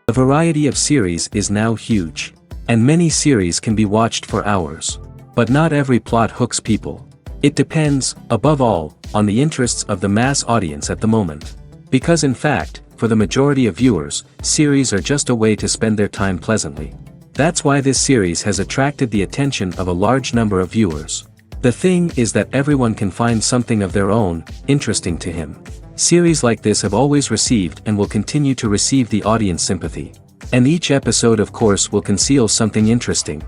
The variety of series is now huge. And many series can be watched for hours. But not every plot hooks people. It depends, above all, on the interests of the mass audience at the moment. Because in fact, for the majority of viewers, series are just a way to spend their time pleasantly. That's why this series has attracted the attention of a large number of viewers. The thing is that everyone can find something of their own, interesting to him. Series like this have always received and will continue to receive the audience sympathy. And each episode of course will conceal something interesting.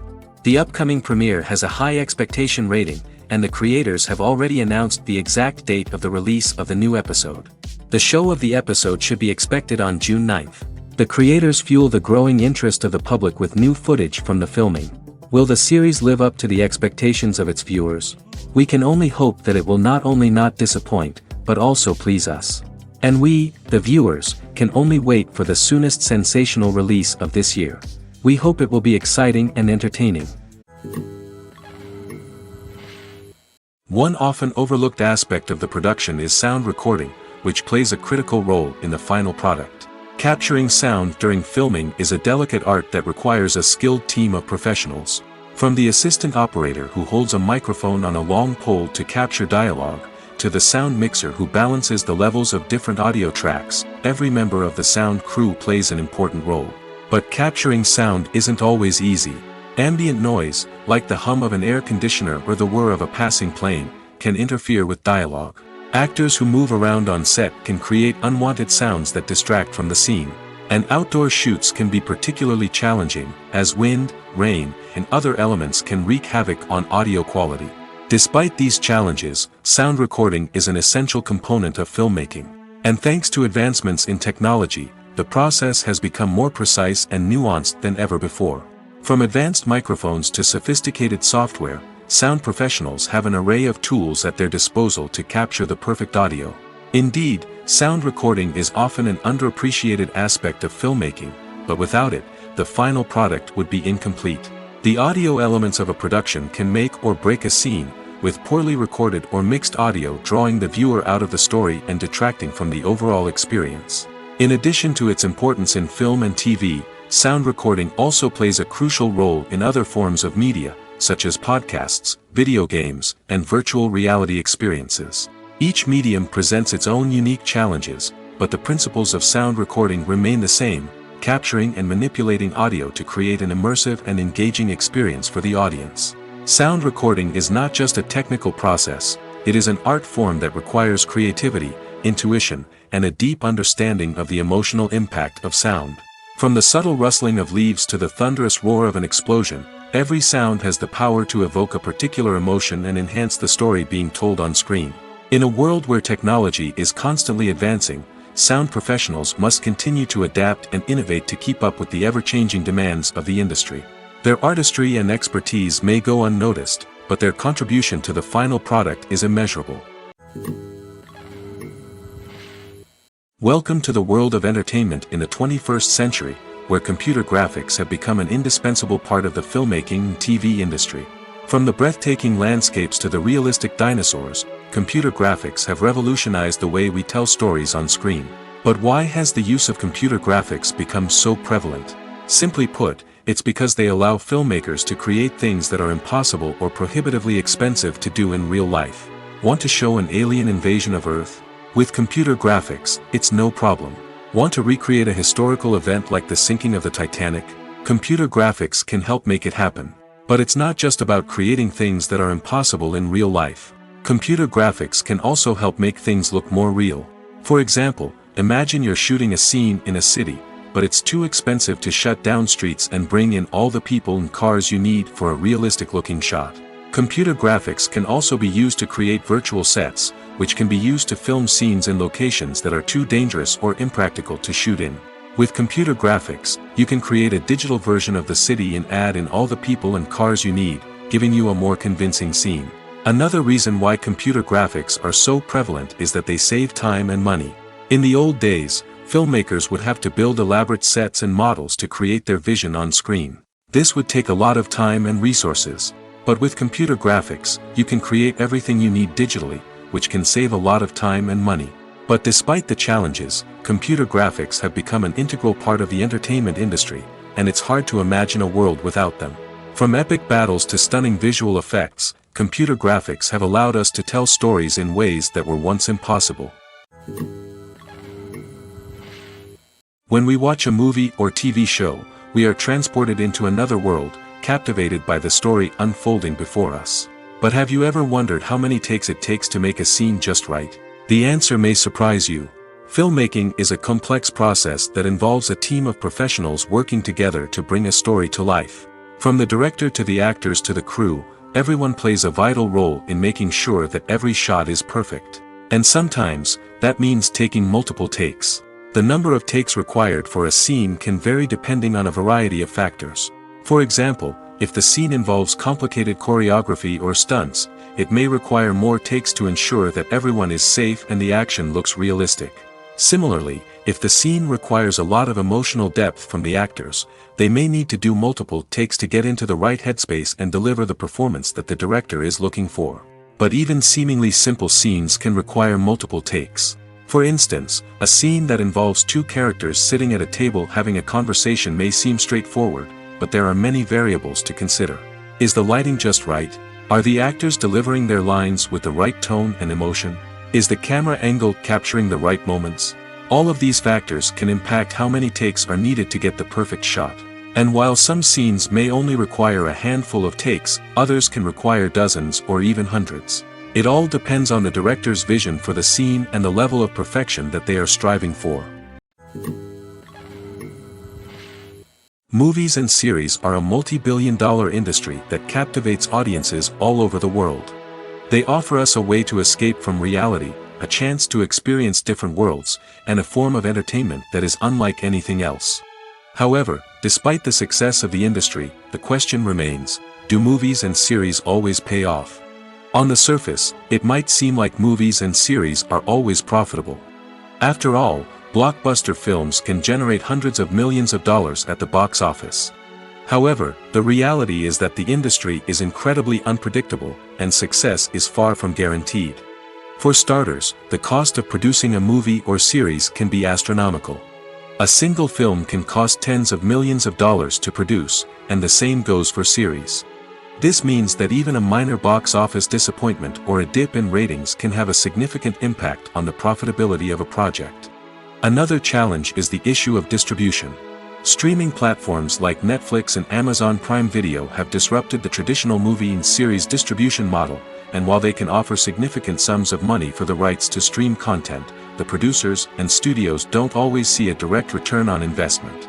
The upcoming premiere has a high expectation rating, and the creators have already announced the exact date of the release of the new episode. The show of the episode should be expected on June 9th. The creators fuel the growing interest of the public with new footage from the filming. Will the series live up to the expectations of its viewers? We can only hope that it will not only not disappoint, but also please us. And we, the viewers, can only wait for the soonest sensational release of this year. We hope it will be exciting and entertaining. One often overlooked aspect of the production is sound recording, which plays a critical role in the final product. Capturing sound during filming is a delicate art that requires a skilled team of professionals. From the assistant operator who holds a microphone on a long pole to capture dialogue, to the sound mixer who balances the levels of different audio tracks, every member of the sound crew plays an important role. But capturing sound isn't always easy. Ambient noise, like the hum of an air conditioner or the whir of a passing plane, can interfere with dialogue. Actors who move around on set can create unwanted sounds that distract from the scene. And outdoor shoots can be particularly challenging, as wind, rain, and other elements can wreak havoc on audio quality. Despite these challenges, sound recording is an essential component of filmmaking. And thanks to advancements in technology, the process has become more precise and nuanced than ever before. From advanced microphones to sophisticated software, sound professionals have an array of tools at their disposal to capture the perfect audio. Indeed, sound recording is often an underappreciated aspect of filmmaking, but without it, the final product would be incomplete. The audio elements of a production can make or break a scene, with poorly recorded or mixed audio drawing the viewer out of the story and detracting from the overall experience. In addition to its importance in film and TV, sound recording also plays a crucial role in other forms of media, such as podcasts, video games, and virtual reality experiences. Each medium presents its own unique challenges, but the principles of sound recording remain the same: capturing and manipulating audio to create an immersive and engaging experience for the audience. Sound recording is not just a technical process, it is an art form that requires creativity, intuition, and a deep understanding of the emotional impact of sound. From the subtle rustling of leaves to the thunderous roar of an explosion, every sound has the power to evoke a particular emotion and enhance the story being told on screen. In a world where technology is constantly advancing, sound professionals must continue to adapt and innovate to keep up with the ever-changing demands of the industry. Their artistry and expertise may go unnoticed, but their contribution to the final product is immeasurable. Welcome to the world of entertainment in the 21st century, where computer graphics have become an indispensable part of the filmmaking and TV industry. From the breathtaking landscapes to the realistic dinosaurs, computer graphics have revolutionized the way we tell stories on screen. But why has the use of computer graphics become so prevalent? Simply put, it's because they allow filmmakers to create things that are impossible or prohibitively expensive to do in real life. Want to show an alien invasion of Earth? With computer graphics, it's no problem. Want to recreate a historical event like the sinking of the Titanic? Computer graphics can help make it happen. But it's not just about creating things that are impossible in real life. Computer graphics can also help make things look more real. For example, imagine you're shooting a scene in a city, but it's too expensive to shut down streets and bring in all the people and cars you need for a realistic-looking shot. Computer graphics can also be used to create virtual sets, which can be used to film scenes in locations that are too dangerous or impractical to shoot in. With computer graphics, you can create a digital version of the city and add in all the people and cars you need, giving you a more convincing scene. Another reason why computer graphics are so prevalent is that they save time and money. In the old days, filmmakers would have to build elaborate sets and models to create their vision on screen. This would take a lot of time and resources. But with computer graphics, you can create everything you need digitally, which can save a lot of time and money. But despite the challenges, computer graphics have become an integral part of the entertainment industry, and it's hard to imagine a world without them. From epic battles to stunning visual effects, computer graphics have allowed us to tell stories in ways that were once impossible. When we watch a movie or TV show, we are transported into another world, captivated by the story unfolding before us. But have you ever wondered how many takes it takes to make a scene just right? The answer may surprise you. Filmmaking is a complex process that involves a team of professionals working together to bring a story to life. From the director to the actors to the crew, everyone plays a vital role in making sure that every shot is perfect. And sometimes, that means taking multiple takes. The number of takes required for a scene can vary depending on a variety of factors. For example, if the scene involves complicated choreography or stunts, it may require more takes to ensure that everyone is safe and the action looks realistic. Similarly, if the scene requires a lot of emotional depth from the actors, they may need to do multiple takes to get into the right headspace and deliver the performance that the director is looking for. But even seemingly simple scenes can require multiple takes. For instance, a scene that involves two characters sitting at a table having a conversation may seem straightforward, but there are many variables to consider. Is the lighting just right? Are the actors delivering their lines with the right tone and emotion? Is the camera angle capturing the right moments? All of these factors can impact how many takes are needed to get the perfect shot. And while some scenes may only require a handful of takes, others can require dozens or even hundreds. It all depends on the director's vision for the scene and the level of perfection that they are striving for. Movies and series are a multi-billion-dollar industry that captivates audiences all over the world. They offer us a way to escape from reality, a chance to experience different worlds, and a form of entertainment that is unlike anything else. However, despite the success of the industry, the question remains, do movies and series always pay off? On the surface, it might seem like movies and series are always profitable. After all, blockbuster films can generate hundreds of millions of dollars at the box office. However, the reality is that the industry is incredibly unpredictable, and success is far from guaranteed. For starters, the cost of producing a movie or series can be astronomical. A single film can cost tens of millions of dollars to produce, and the same goes for series. This means that even a minor box office disappointment or a dip in ratings can have a significant impact on the profitability of a project. Another challenge is the issue of distribution. Streaming platforms like Netflix and Amazon Prime Video have disrupted the traditional movie and series distribution model, and while they can offer significant sums of money for the rights to stream content, the producers and studios don't always see a direct return on investment.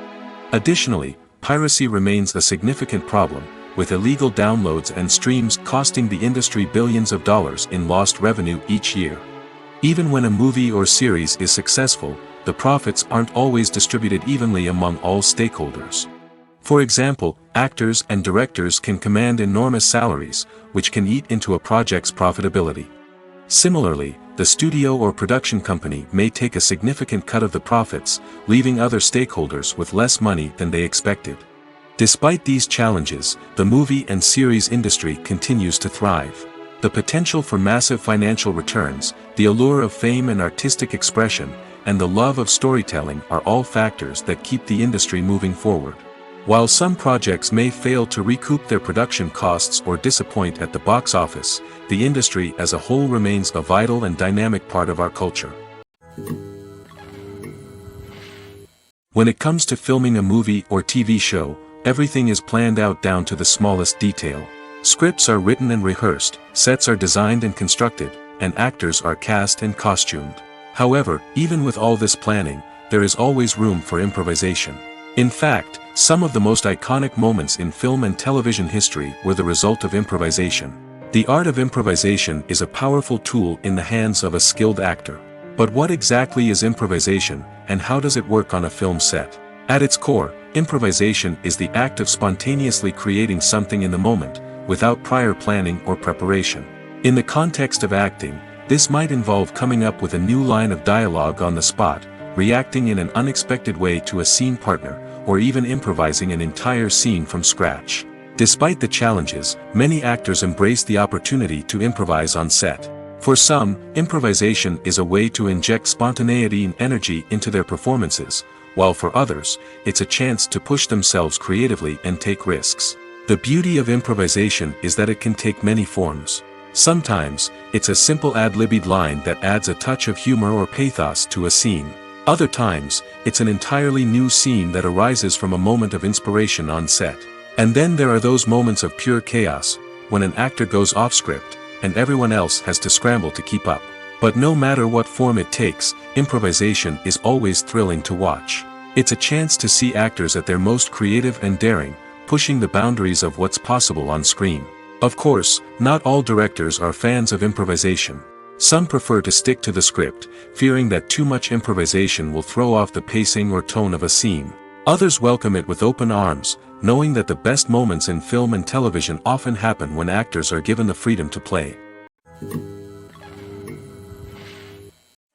Additionally, piracy remains a significant problem, with illegal downloads and streams costing the industry billions of dollars in lost revenue each year. Even when a movie or series is successful, the profits aren't always distributed evenly among all stakeholders. For example, actors and directors can command enormous salaries, which can eat into a project's profitability. Similarly, the studio or production company may take a significant cut of the profits, leaving other stakeholders with less money than they expected. Despite these challenges, the movie and series industry continues to thrive. The potential for massive financial returns, the allure of fame and artistic expression, and the love of storytelling are all factors that keep the industry moving forward. While some projects may fail to recoup their production costs or disappoint at the box office, the industry as a whole remains a vital and dynamic part of our culture. When it comes to filming a movie or TV show, everything is planned out down to the smallest detail. Scripts are written and rehearsed, sets are designed and constructed, and actors are cast and costumed. However, even with all this planning, there is always room for improvisation. In fact, some of the most iconic moments in film and television history were the result of improvisation. The art of improvisation is a powerful tool in the hands of a skilled actor. But what exactly is improvisation, and how does it work on a film set? At its core, improvisation is the act of spontaneously creating something in the moment, without prior planning or preparation. In the context of acting, this might involve coming up with a new line of dialogue on the spot, reacting in an unexpected way to a scene partner, or even improvising an entire scene from scratch. Despite the challenges, many actors embrace the opportunity to improvise on set. For some, improvisation is a way to inject spontaneity and energy into their performances, while for others, it's a chance to push themselves creatively and take risks. The beauty of improvisation is that it can take many forms. Sometimes, it's a simple ad-libbed line that adds a touch of humor or pathos to a scene. Other times, it's an entirely new scene that arises from a moment of inspiration on set. And then there are those moments of pure chaos, when an actor goes off script, and everyone else has to scramble to keep up. But no matter what form it takes, improvisation is always thrilling to watch. It's a chance to see actors at their most creative and daring, pushing the boundaries of what's possible on screen. Of course, not all directors are fans of improvisation. Some prefer to stick to the script, fearing that too much improvisation will throw off the pacing or tone of a scene. Others welcome it with open arms, knowing that the best moments in film and television often happen when actors are given the freedom to play.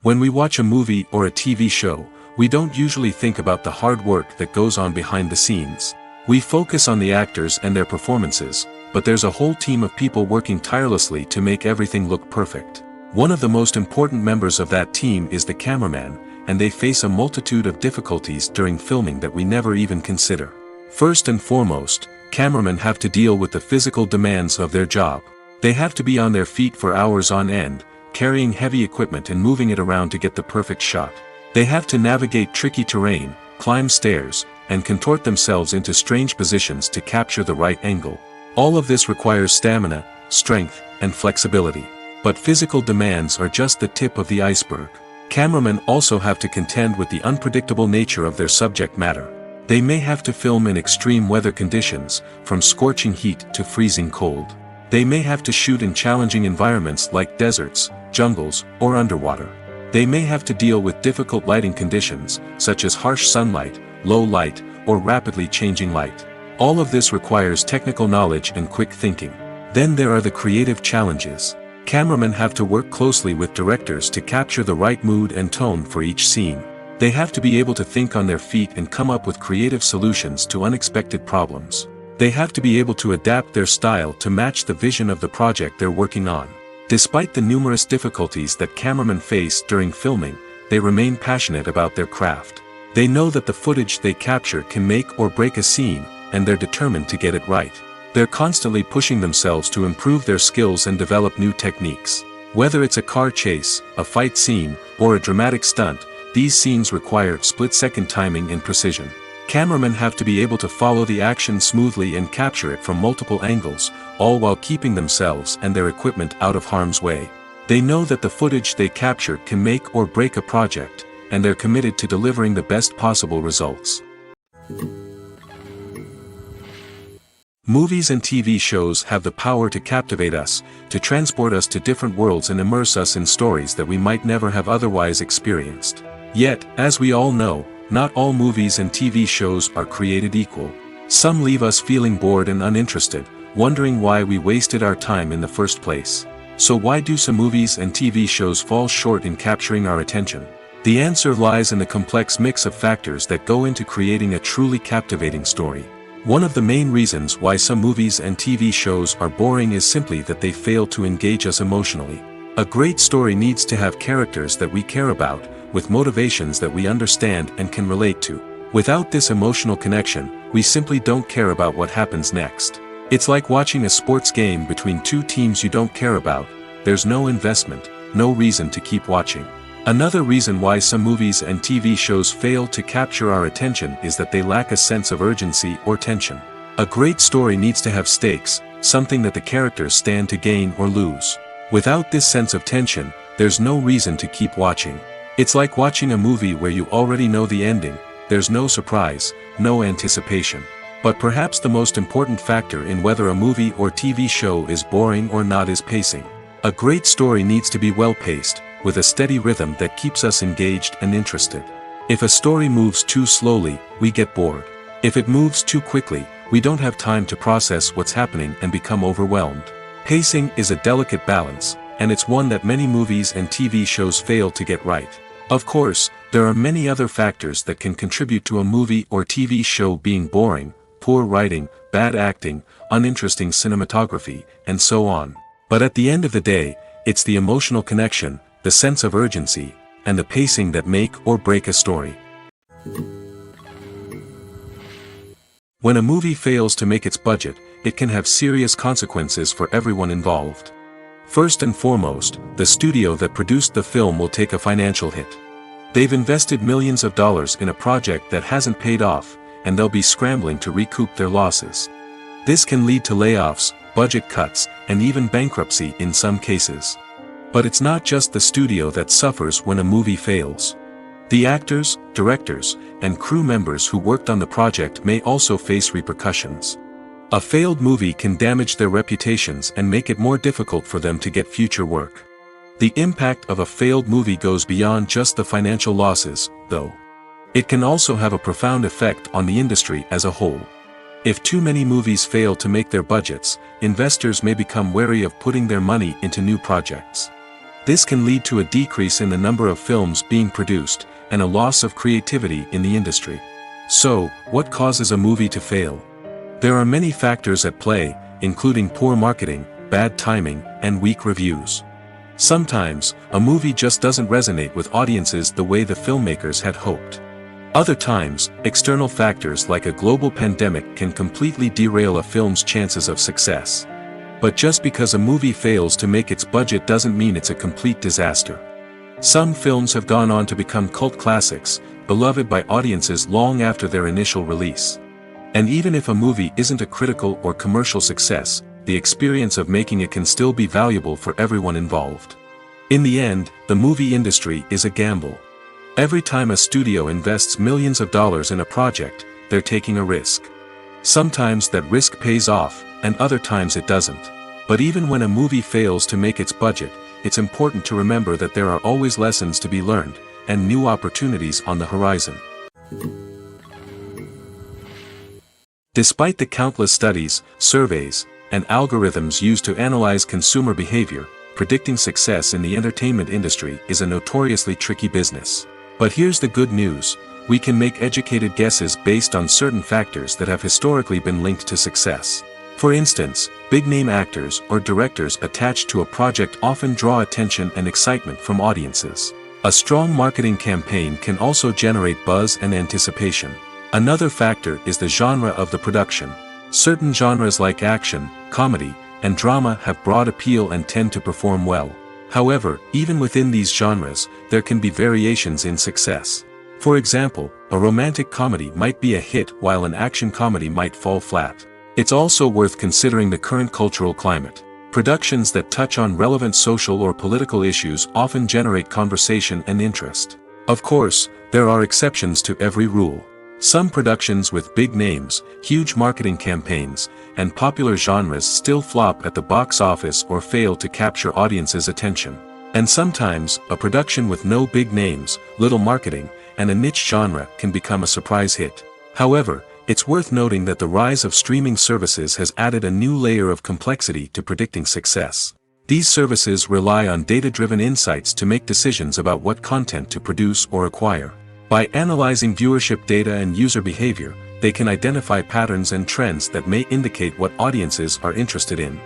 When we watch a movie or a TV show, we don't usually think about the hard work that goes on behind the scenes. We focus on the actors and their performances, but there's a whole team of people working tirelessly to make everything look perfect. One of the most important members of that team is the cameraman, and they face a multitude of difficulties during filming that we never even consider. First and foremost, cameramen have to deal with the physical demands of their job. They have to be on their feet for hours on end, carrying heavy equipment and moving it around to get the perfect shot. They have to navigate tricky terrain, climb stairs, and contort themselves into strange positions to capture the right angle. All of this requires stamina, strength, and flexibility. But physical demands are just the tip of the iceberg. Cameramen also have to contend with the unpredictable nature of their subject matter. They may have to film in extreme weather conditions, from scorching heat to freezing cold. They may have to shoot in challenging environments like deserts, jungles, or underwater. They may have to deal with difficult lighting conditions, such as harsh sunlight, low light, or rapidly changing light. All of this requires technical knowledge and quick thinking. Then there are the creative challenges. Cameramen have to work closely with directors to capture the right mood and tone for each scene. They have to be able to think on their feet and come up with creative solutions to unexpected problems. They have to be able to adapt their style to match the vision of the project they're working on. Despite the numerous difficulties that cameramen face during filming, they remain passionate about their craft. They know that the footage they capture can make or break a scene, and they're determined to get it right. They're constantly pushing themselves to improve their skills and develop new techniques. Whether it's a car chase, a fight scene, or a dramatic stunt, these scenes require split-second timing and precision. Cameramen have to be able to follow the action smoothly and capture it from multiple angles, all while keeping themselves and their equipment out of harm's way. They know that the footage they capture can make or break a project, and they're committed to delivering the best possible results. Movies and TV shows have the power to captivate us, to transport us to different worlds and immerse us in stories that we might never have otherwise experienced. Yet, as we all know, not all movies and TV shows are created equal. Some leave us feeling bored and uninterested, wondering why we wasted our time in the first place. So why do some movies and TV shows fall short in capturing our attention? The answer lies in the complex mix of factors that go into creating a truly captivating story. One of the main reasons why some movies and TV shows are boring is simply that they fail to engage us emotionally. A great story needs to have characters that we care about, with motivations that we understand and can relate to. Without this emotional connection, we simply don't care about what happens next. It's like watching a sports game between two teams you don't care about. There's no investment, no reason to keep watching. Another reason why some movies and TV shows fail to capture our attention is that they lack a sense of urgency or tension. A great story needs to have stakes, something that the characters stand to gain or lose. Without this sense of tension, there's no reason to keep watching. It's like watching a movie where you already know the ending. There's no surprise, no anticipation. But perhaps the most important factor in whether a movie or TV show is boring or not is pacing. A great story needs to be well-paced, with a steady rhythm that keeps us engaged and interested. If a story moves too slowly, we get bored. If it moves too quickly, we don't have time to process what's happening and become overwhelmed. Pacing is a delicate balance, and it's one that many movies and TV shows fail to get right. Of course, there are many other factors that can contribute to a movie or TV show being boring: poor writing, bad acting, uninteresting cinematography, and so on. But at the end of the day, It's the emotional connection, the sense of urgency, and the pacing that make or break a story. When a movie fails to make its budget, it can have serious consequences for everyone involved. First and foremost, the studio that produced the film will take a financial hit. They've invested millions of dollars in a project that hasn't paid off, and they'll be scrambling to recoup their losses. This can lead to layoffs, budget cuts, and even bankruptcy in some cases. But it's not just the studio that suffers when a movie fails. The actors, directors, and crew members who worked on the project may also face repercussions. A failed movie can damage their reputations and make it more difficult for them to get future work. The impact of a failed movie goes beyond just the financial losses, though. It can also have a profound effect on the industry as a whole. If too many movies fail to make their budgets, investors may become wary of putting their money into new projects. This can lead to a decrease in the number of films being produced, and a loss of creativity in the industry. So, what causes a movie to fail? There are many factors at play, including poor marketing, bad timing, and weak reviews. Sometimes, a movie just doesn't resonate with audiences the way the filmmakers had hoped. Other times, external factors like a global pandemic can completely derail a film's chances of success. But just because a movie fails to make its budget doesn't mean it's a complete disaster. Some films have gone on to become cult classics, beloved by audiences long after their initial release. And even if a movie isn't a critical or commercial success, the experience of making it can still be valuable for everyone involved. In the end, the movie industry is a gamble. Every time a studio invests millions of dollars in a project, they're taking a risk. Sometimes that risk pays off, and other times it doesn't. But even when a movie fails to make its budget, it's important to remember that there are always lessons to be learned, and new opportunities on the horizon. Despite the countless studies, surveys, and algorithms used to analyze consumer behavior, predicting success in the entertainment industry is a notoriously tricky business. But here's the good news: we can make educated guesses based on certain factors that have historically been linked to success. For instance, big-name actors or directors attached to a project often draw attention and excitement from audiences. A strong marketing campaign can also generate buzz and anticipation. Another factor is the genre of the production. Certain genres like action, comedy, and drama have broad appeal and tend to perform well. However, even within these genres, there can be variations in success. For example, a romantic comedy might be a hit while an action comedy might fall flat. It's also worth considering the current cultural climate. Productions that touch on relevant social or political issues often generate conversation and interest. Of course, there are exceptions to every rule. Some productions with big names, huge marketing campaigns, and popular genres still flop at the box office or fail to capture audiences' attention. And sometimes, a production with no big names, little marketing, and a niche genre can become a surprise hit. However, it's worth noting that the rise of streaming services has added a new layer of complexity to predicting success. These services rely on data-driven insights to make decisions about what content to produce or acquire. By analyzing viewership data and user behavior, they can identify patterns and trends that may indicate what audiences are interested in.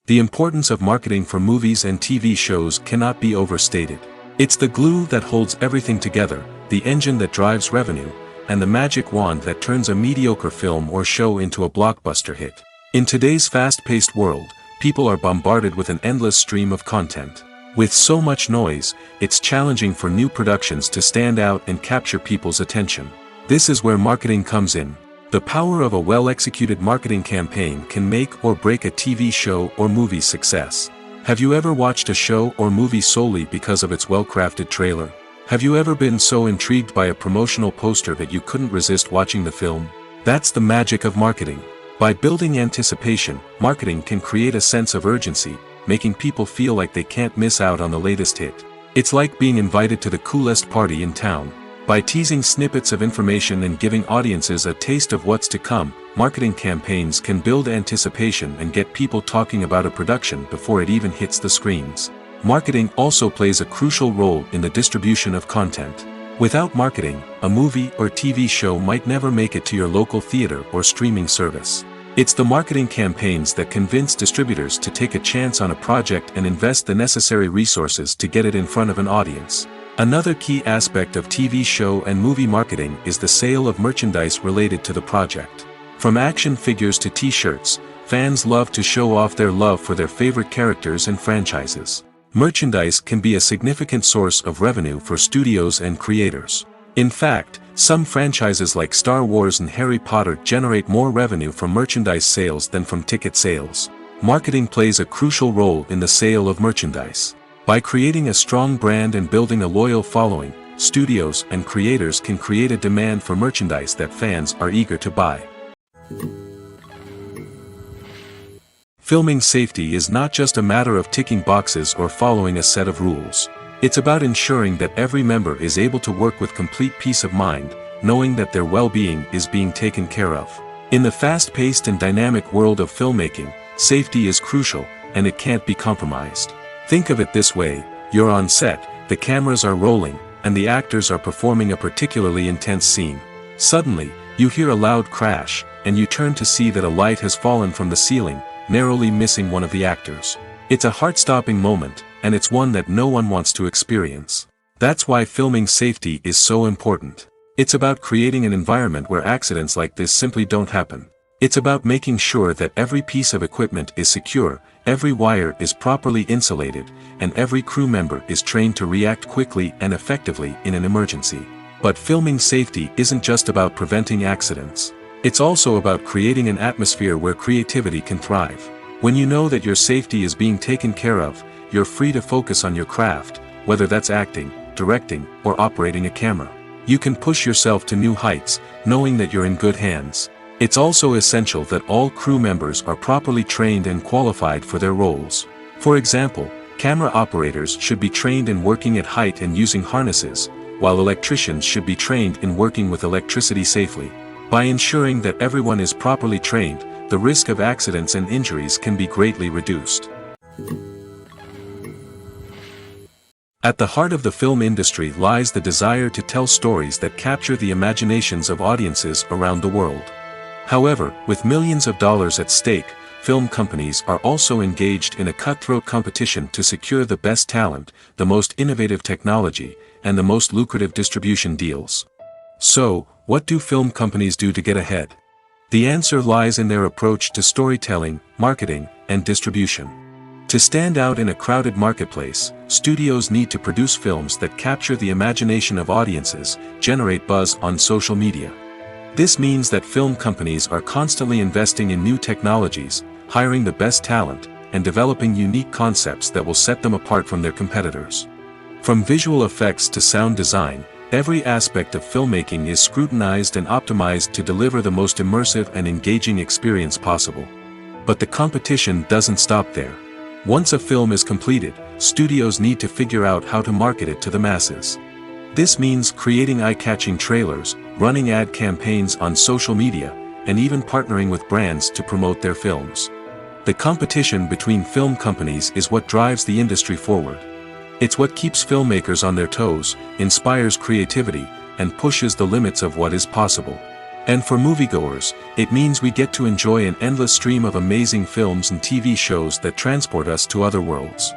The importance of marketing for movies and TV shows cannot be overstated. It's the glue that holds everything together, the engine that drives revenue, and the magic wand that turns a mediocre film or show into a blockbuster hit. In today's fast-paced world, people are bombarded with an endless stream of content. With so much noise, it's challenging for new productions to stand out and capture people's attention. This is where marketing comes in. The power of a well-executed marketing campaign can make or break a TV show or movie's success. Have you ever watched a show or movie solely because of its well-crafted trailer? Have you ever been so intrigued by a promotional poster that you couldn't resist watching the film? That's the magic of marketing. By building anticipation, marketing can create a sense of urgency, making people feel like they can't miss out on the latest hit. It's like being invited to the coolest party in town. By teasing snippets of information and giving audiences a taste of what's to come, marketing campaigns can build anticipation and get people talking about a production before it even hits the screens. Marketing also plays a crucial role in the distribution of content. Without marketing, a movie or TV show might never make it to your local theater or streaming service. It's the marketing campaigns that convince distributors to take a chance on a project and invest the necessary resources to get it in front of an audience. Another key aspect of TV show and movie marketing is the sale of merchandise related to the project. From action figures to t-shirts, fans love to show off their love for their favorite characters and franchises. Merchandise can be a significant source of revenue for studios and creators. In fact, some franchises like Star Wars and Harry Potter generate more revenue from merchandise sales than from ticket sales. Marketing plays a crucial role in the sale of merchandise. By creating a strong brand and building a loyal following, studios and creators can create a demand for merchandise that fans are eager to buy. Filming safety is not just a matter of ticking boxes or following a set of rules. It's about ensuring that every member is able to work with complete peace of mind, knowing that their well-being is being taken care of. In the fast-paced and dynamic world of filmmaking, safety is crucial, and it can't be compromised. Think of it this way: you're on set, the cameras are rolling, and the actors are performing a particularly intense scene. Suddenly, you hear a loud crash, and you turn to see that a light has fallen from the ceiling, narrowly missing one of the actors. It's a heart-stopping moment, and it's one that no one wants to experience. That's why filming safety is so important. It's about creating an environment where accidents like this simply don't happen. It's about making sure that every piece of equipment is secure, every wire is properly insulated, and every crew member is trained to react quickly and effectively in an emergency. But filming safety isn't just about preventing accidents. It's also about creating an atmosphere where creativity can thrive. When you know that your safety is being taken care of, you're free to focus on your craft, whether that's acting, directing, or operating a camera. You can push yourself to new heights, knowing that you're in good hands. It's also essential that all crew members are properly trained and qualified for their roles. For example, camera operators should be trained in working at height and using harnesses, while electricians should be trained in working with electricity safely. By ensuring that everyone is properly trained, the risk of accidents and injuries can be greatly reduced. At the heart of the film industry lies the desire to tell stories that capture the imaginations of audiences around the world. However, with millions of dollars at stake, film companies are also engaged in a cutthroat competition to secure the best talent, the most innovative technology, and the most lucrative distribution deals. So, what do film companies do to get ahead? The answer lies in their approach to storytelling, marketing, and distribution. To stand out in a crowded marketplace, studios need to produce films that capture the imagination of audiences, generate buzz on social media. This means that film companies are constantly investing in new technologies, hiring the best talent, and developing unique concepts that will set them apart from their competitors. From visual effects to sound design, every aspect of filmmaking is scrutinized and optimized to deliver the most immersive and engaging experience possible. But the competition doesn't stop there. Once a film is completed, studios need to figure out how to market it to the masses. This means creating eye-catching trailers, running ad campaigns on social media, and even partnering with brands to promote their films. The competition between film companies is what drives the industry forward. It's what keeps filmmakers on their toes, inspires creativity, and pushes the limits of what is possible. And for moviegoers, it means we get to enjoy an endless stream of amazing films and TV shows that transport us to other worlds.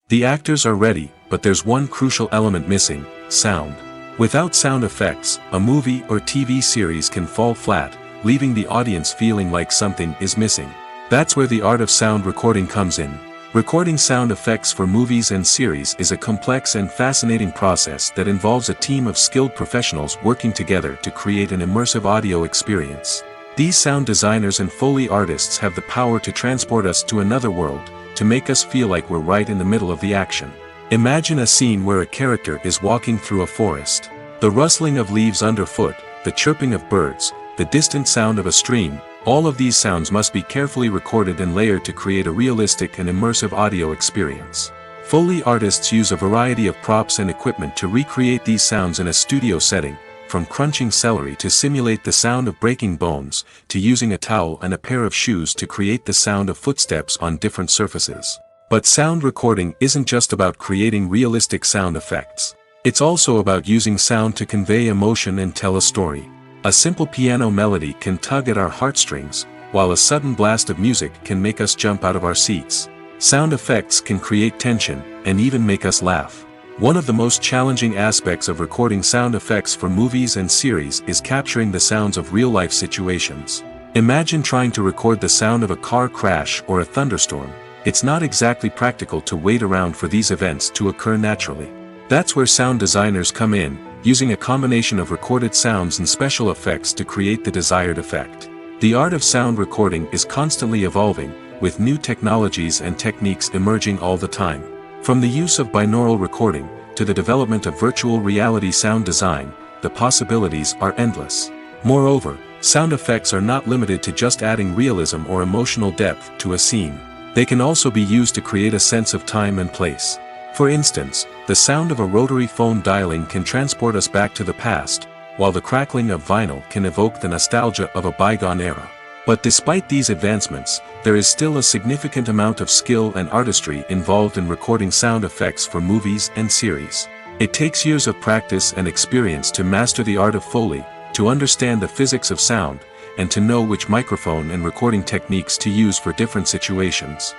The actors are ready, but there's one crucial element missing: sound. Without sound effects, a movie or TV series can fall flat, leaving the audience feeling like something is missing. That's where the art of sound recording comes in. Recording sound effects for movies and series is a complex and fascinating process that involves a team of skilled professionals working together to create an immersive audio experience. These sound designers and Foley artists have the power to transport us to another world, to make us feel like we're right in the middle of the action. Imagine a scene where a character is walking through a forest. The rustling of leaves underfoot, the chirping of birds, the distant sound of a stream, all of these sounds must be carefully recorded and layered to create a realistic and immersive audio experience. Foley artists use a variety of props and equipment to recreate these sounds in a studio setting, from crunching celery to simulate the sound of breaking bones, to using a towel and a pair of shoes to create the sound of footsteps on different surfaces. But sound recording isn't just about creating realistic sound effects. It's also about using sound to convey emotion and tell a story. A simple piano melody can tug at our heartstrings, while a sudden blast of music can make us jump out of our seats. Sound effects can create tension, and even make us laugh. One of the most challenging aspects of recording sound effects for movies and series is capturing the sounds of real-life situations. Imagine trying to record the sound of a car crash or a thunderstorm. It's not exactly practical to wait around for these events to occur naturally. That's where sound designers come in, using a combination of recorded sounds and special effects to create the desired effect. The art of sound recording is constantly evolving, with new technologies and techniques emerging all the time. From the use of binaural recording, to the development of virtual reality sound design, the possibilities are endless. Moreover, sound effects are not limited to just adding realism or emotional depth to a scene. They can also be used to create a sense of time and place. For instance, the sound of a rotary phone dialing can transport us back to the past, while the crackling of vinyl can evoke the nostalgia of a bygone era. But despite these advancements, there is still a significant amount of skill and artistry involved in recording sound effects for movies and series. It takes years of practice and experience to master the art of Foley, to understand the physics of sound, and to know which microphone and recording techniques to use for different situations.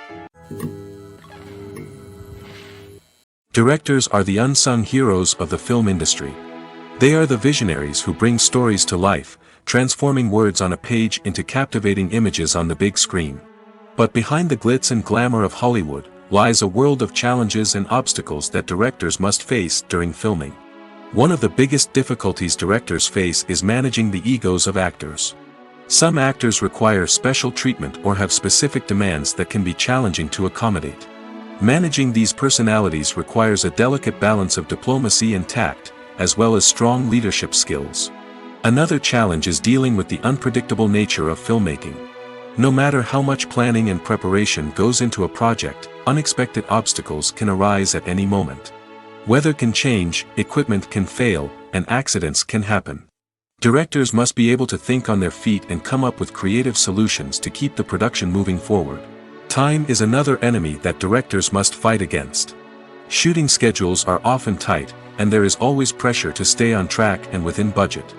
Directors are the unsung heroes of the film industry. They are the visionaries who bring stories to life, transforming words on a page into captivating images on the big screen. But behind the glitz and glamour of Hollywood, lies a world of challenges and obstacles that directors must face during filming. One of the biggest difficulties directors face is managing the egos of actors. Some actors require special treatment or have specific demands that can be challenging to accommodate. Managing these personalities requires a delicate balance of diplomacy and tact, as well as strong leadership skills. Another challenge is dealing with the unpredictable nature of filmmaking. No matter how much planning and preparation goes into a project, unexpected obstacles can arise at any moment. Weather can change, equipment can fail, and accidents can happen. Directors must be able to think on their feet and come up with creative solutions to keep the production moving forward. Time is another enemy that directors must fight against. Shooting schedules are often tight, and there is always pressure to stay on track and within budget.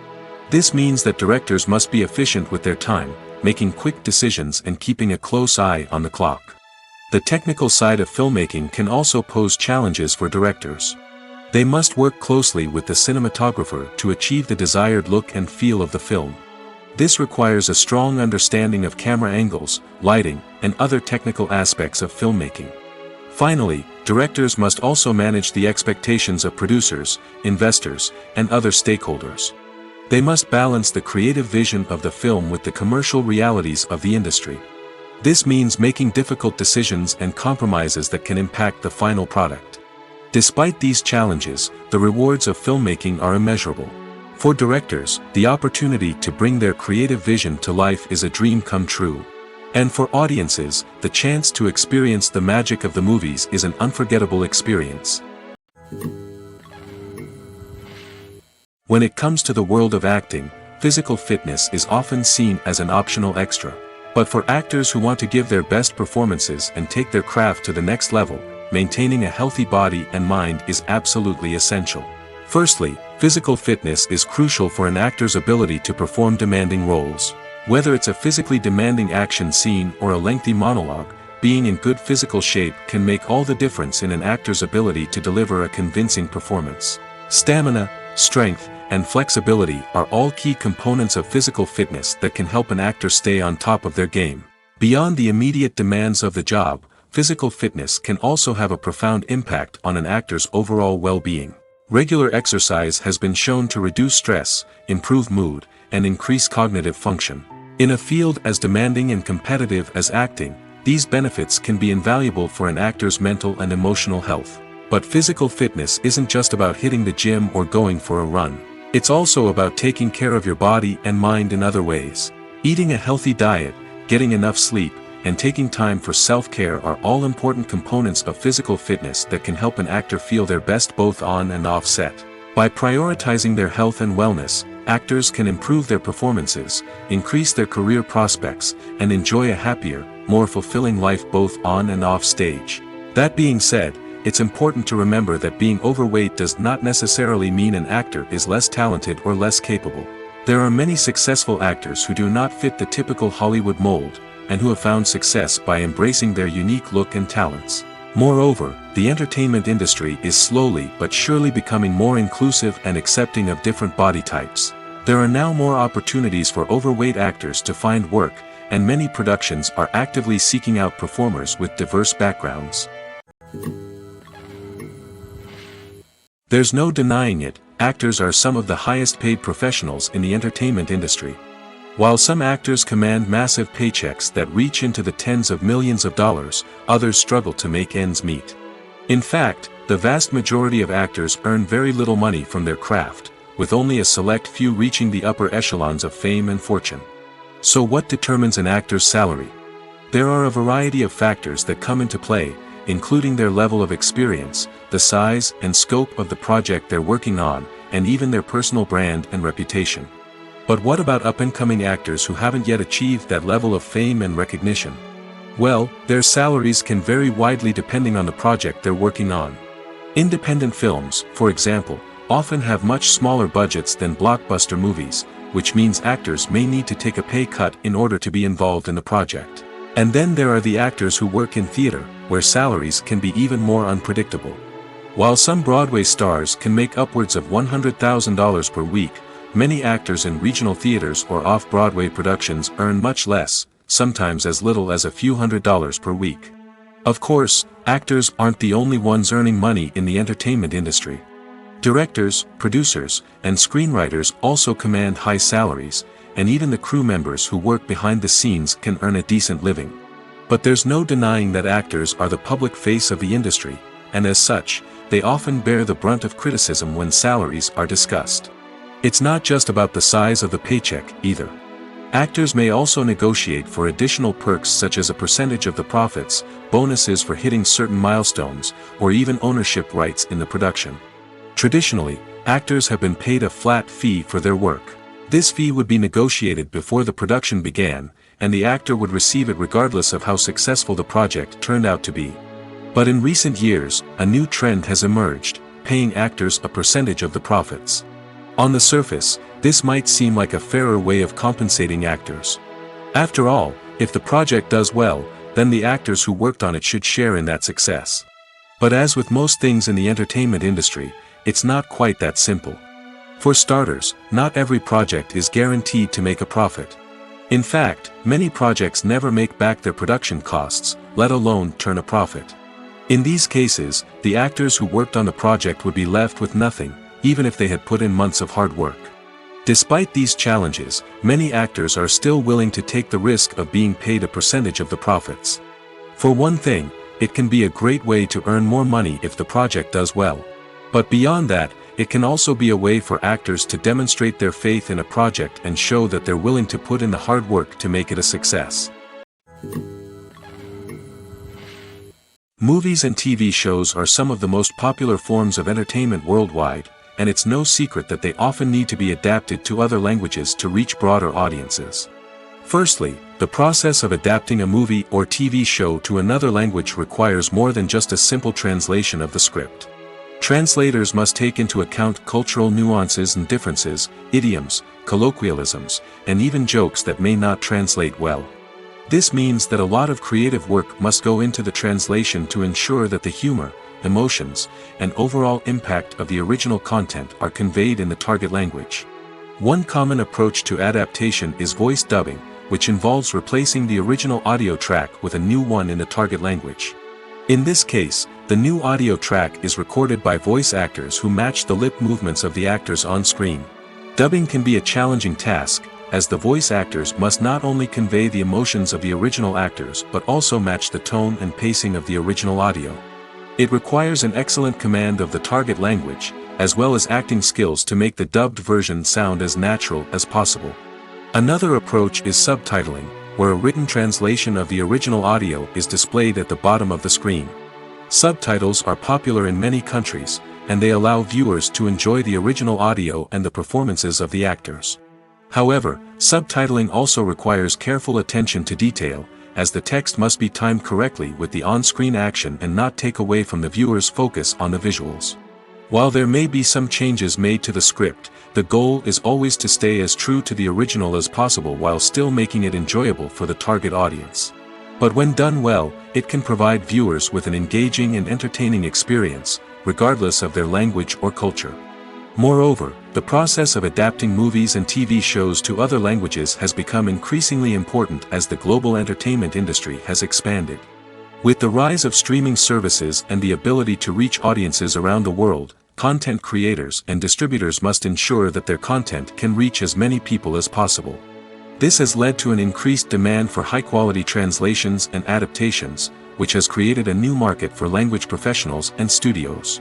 This means that directors must be efficient with their time, making quick decisions and keeping a close eye on the clock. The technical side of filmmaking can also pose challenges for directors. They must work closely with the cinematographer to achieve the desired look and feel of the film. This requires a strong understanding of camera angles, lighting, and other technical aspects of filmmaking. Finally, directors must also manage the expectations of producers, investors, and other stakeholders. They must balance the creative vision of the film with the commercial realities of the industry. This means making difficult decisions and compromises that can impact the final product. Despite these challenges, the rewards of filmmaking are immeasurable. For directors, the opportunity to bring their creative vision to life is a dream come true. And for audiences, the chance to experience the magic of the movies is an unforgettable experience. When it comes to the world of acting, physical fitness is often seen as an optional extra. But for actors who want to give their best performances and take their craft to the next level, maintaining a healthy body and mind is absolutely essential. Firstly, physical fitness is crucial for an actor's ability to perform demanding roles. Whether it's a physically demanding action scene or a lengthy monologue, being in good physical shape can make all the difference in an actor's ability to deliver a convincing performance. Stamina, strength, and flexibility are all key components of physical fitness that can help an actor stay on top of their game. Beyond the immediate demands of the job, physical fitness can also have a profound impact on an actor's overall well-being. Regular exercise has been shown to reduce stress, improve mood, and increase cognitive function. In a field as demanding and competitive as acting, these benefits can be invaluable for an actor's mental and emotional health. But physical fitness isn't just about hitting the gym or going for a run. It's also about taking care of your body and mind in other ways. Eating a healthy diet, getting enough sleep, and taking time for self-care are all important components of physical fitness that can help an actor feel their best both on and off set. By prioritizing their health and wellness, actors can improve their performances, increase their career prospects, and enjoy a happier, more fulfilling life both on and off stage. That being said, it's important to remember that being overweight does not necessarily mean an actor is less talented or less capable. There are many successful actors who do not fit the typical Hollywood mold, and who have found success by embracing their unique look and talents. Moreover, the entertainment industry is slowly but surely becoming more inclusive and accepting of different body types. There are now more opportunities for overweight actors to find work, and many productions are actively seeking out performers with diverse backgrounds. There's no denying it, actors are some of the highest paid professionals in the entertainment industry. While some actors command massive paychecks that reach into the tens of millions of dollars, others struggle to make ends meet. In fact, the vast majority of actors earn very little money from their craft, with only a select few reaching the upper echelons of fame and fortune. So what determines an actor's salary? There are a variety of factors that come into play, including their level of experience, the size and scope of the project they're working on, and even their personal brand and reputation. But what about up-and-coming actors who haven't yet achieved that level of fame and recognition? Well, their salaries can vary widely depending on the project they're working on. Independent films, for example, often have much smaller budgets than blockbuster movies, which means actors may need to take a pay cut in order to be involved in the project. And then there are the actors who work in theater, where salaries can be even more unpredictable. While some Broadway stars can make upwards of $100,000 per week, many actors in regional theaters or off-Broadway productions earn much less, sometimes as little as a few $100s per week. Of course, actors aren't the only ones earning money in the entertainment industry. Directors, producers, and screenwriters also command high salaries, and even the crew members who work behind the scenes can earn a decent living. But there's no denying that actors are the public face of the industry, and as such, they often bear the brunt of criticism when salaries are discussed. It's not just about the size of the paycheck, either. Actors may also negotiate for additional perks such as a percentage of the profits, bonuses for hitting certain milestones, or even ownership rights in the production. Traditionally, actors have been paid a flat fee for their work. This fee would be negotiated before the production began, and the actor would receive it regardless of how successful the project turned out to be. But in recent years, a new trend has emerged, paying actors a percentage of the profits. On the surface, this might seem like a fairer way of compensating actors. After all, if the project does well, then the actors who worked on it should share in that success. But as with most things in the entertainment industry, it's not quite that simple. For starters, not every project is guaranteed to make a profit. In fact, many projects never make back their production costs, let alone turn a profit. In these cases, the actors who worked on the project would be left with nothing, even if they had put in months of hard work. Despite these challenges, many actors are still willing to take the risk of being paid a percentage of the profits. For one thing, it can be a great way to earn more money if the project does well. But beyond that, it can also be a way for actors to demonstrate their faith in a project and show that they're willing to put in the hard work to make it a success. Movies and TV shows are some of the most popular forms of entertainment worldwide, and it's no secret that they often need to be adapted to other languages to reach broader audiences. Firstly, the process of adapting a movie or TV show to another language requires more than just a simple translation of the script. Translators must take into account cultural nuances and differences, idioms, colloquialisms, and even jokes that may not translate well. This means that a lot of creative work must go into the translation to ensure that the humor, emotions, and overall impact of the original content are conveyed in the target language. One common approach to adaptation is voice dubbing, which involves replacing the original audio track with a new one in the target language. In this case, the new audio track is recorded by voice actors who match the lip movements of the actors on screen. Dubbing can be a challenging task, as the voice actors must not only convey the emotions of the original actors but also match the tone and pacing of the original audio. It requires an excellent command of the target language, as well as acting skills to make the dubbed version sound as natural as possible. Another approach is subtitling, where a written translation of the original audio is displayed at the bottom of the screen. Subtitles are popular in many countries, and they allow viewers to enjoy the original audio and the performances of the actors. However, subtitling also requires careful attention to detail, as the text must be timed correctly with the on-screen action and not take away from the viewer's focus on the visuals. While there may be some changes made to the script, the goal is always to stay as true to the original as possible while still making it enjoyable for the target audience. But when done well, it can provide viewers with an engaging and entertaining experience, regardless of their language or culture. Moreover, the process of adapting movies and TV shows to other languages has become increasingly important as the global entertainment industry has expanded. With the rise of streaming services and the ability to reach audiences around the world, content creators and distributors must ensure that their content can reach as many people as possible. This has led to an increased demand for high-quality translations and adaptations, which has created a new market for language professionals and studios.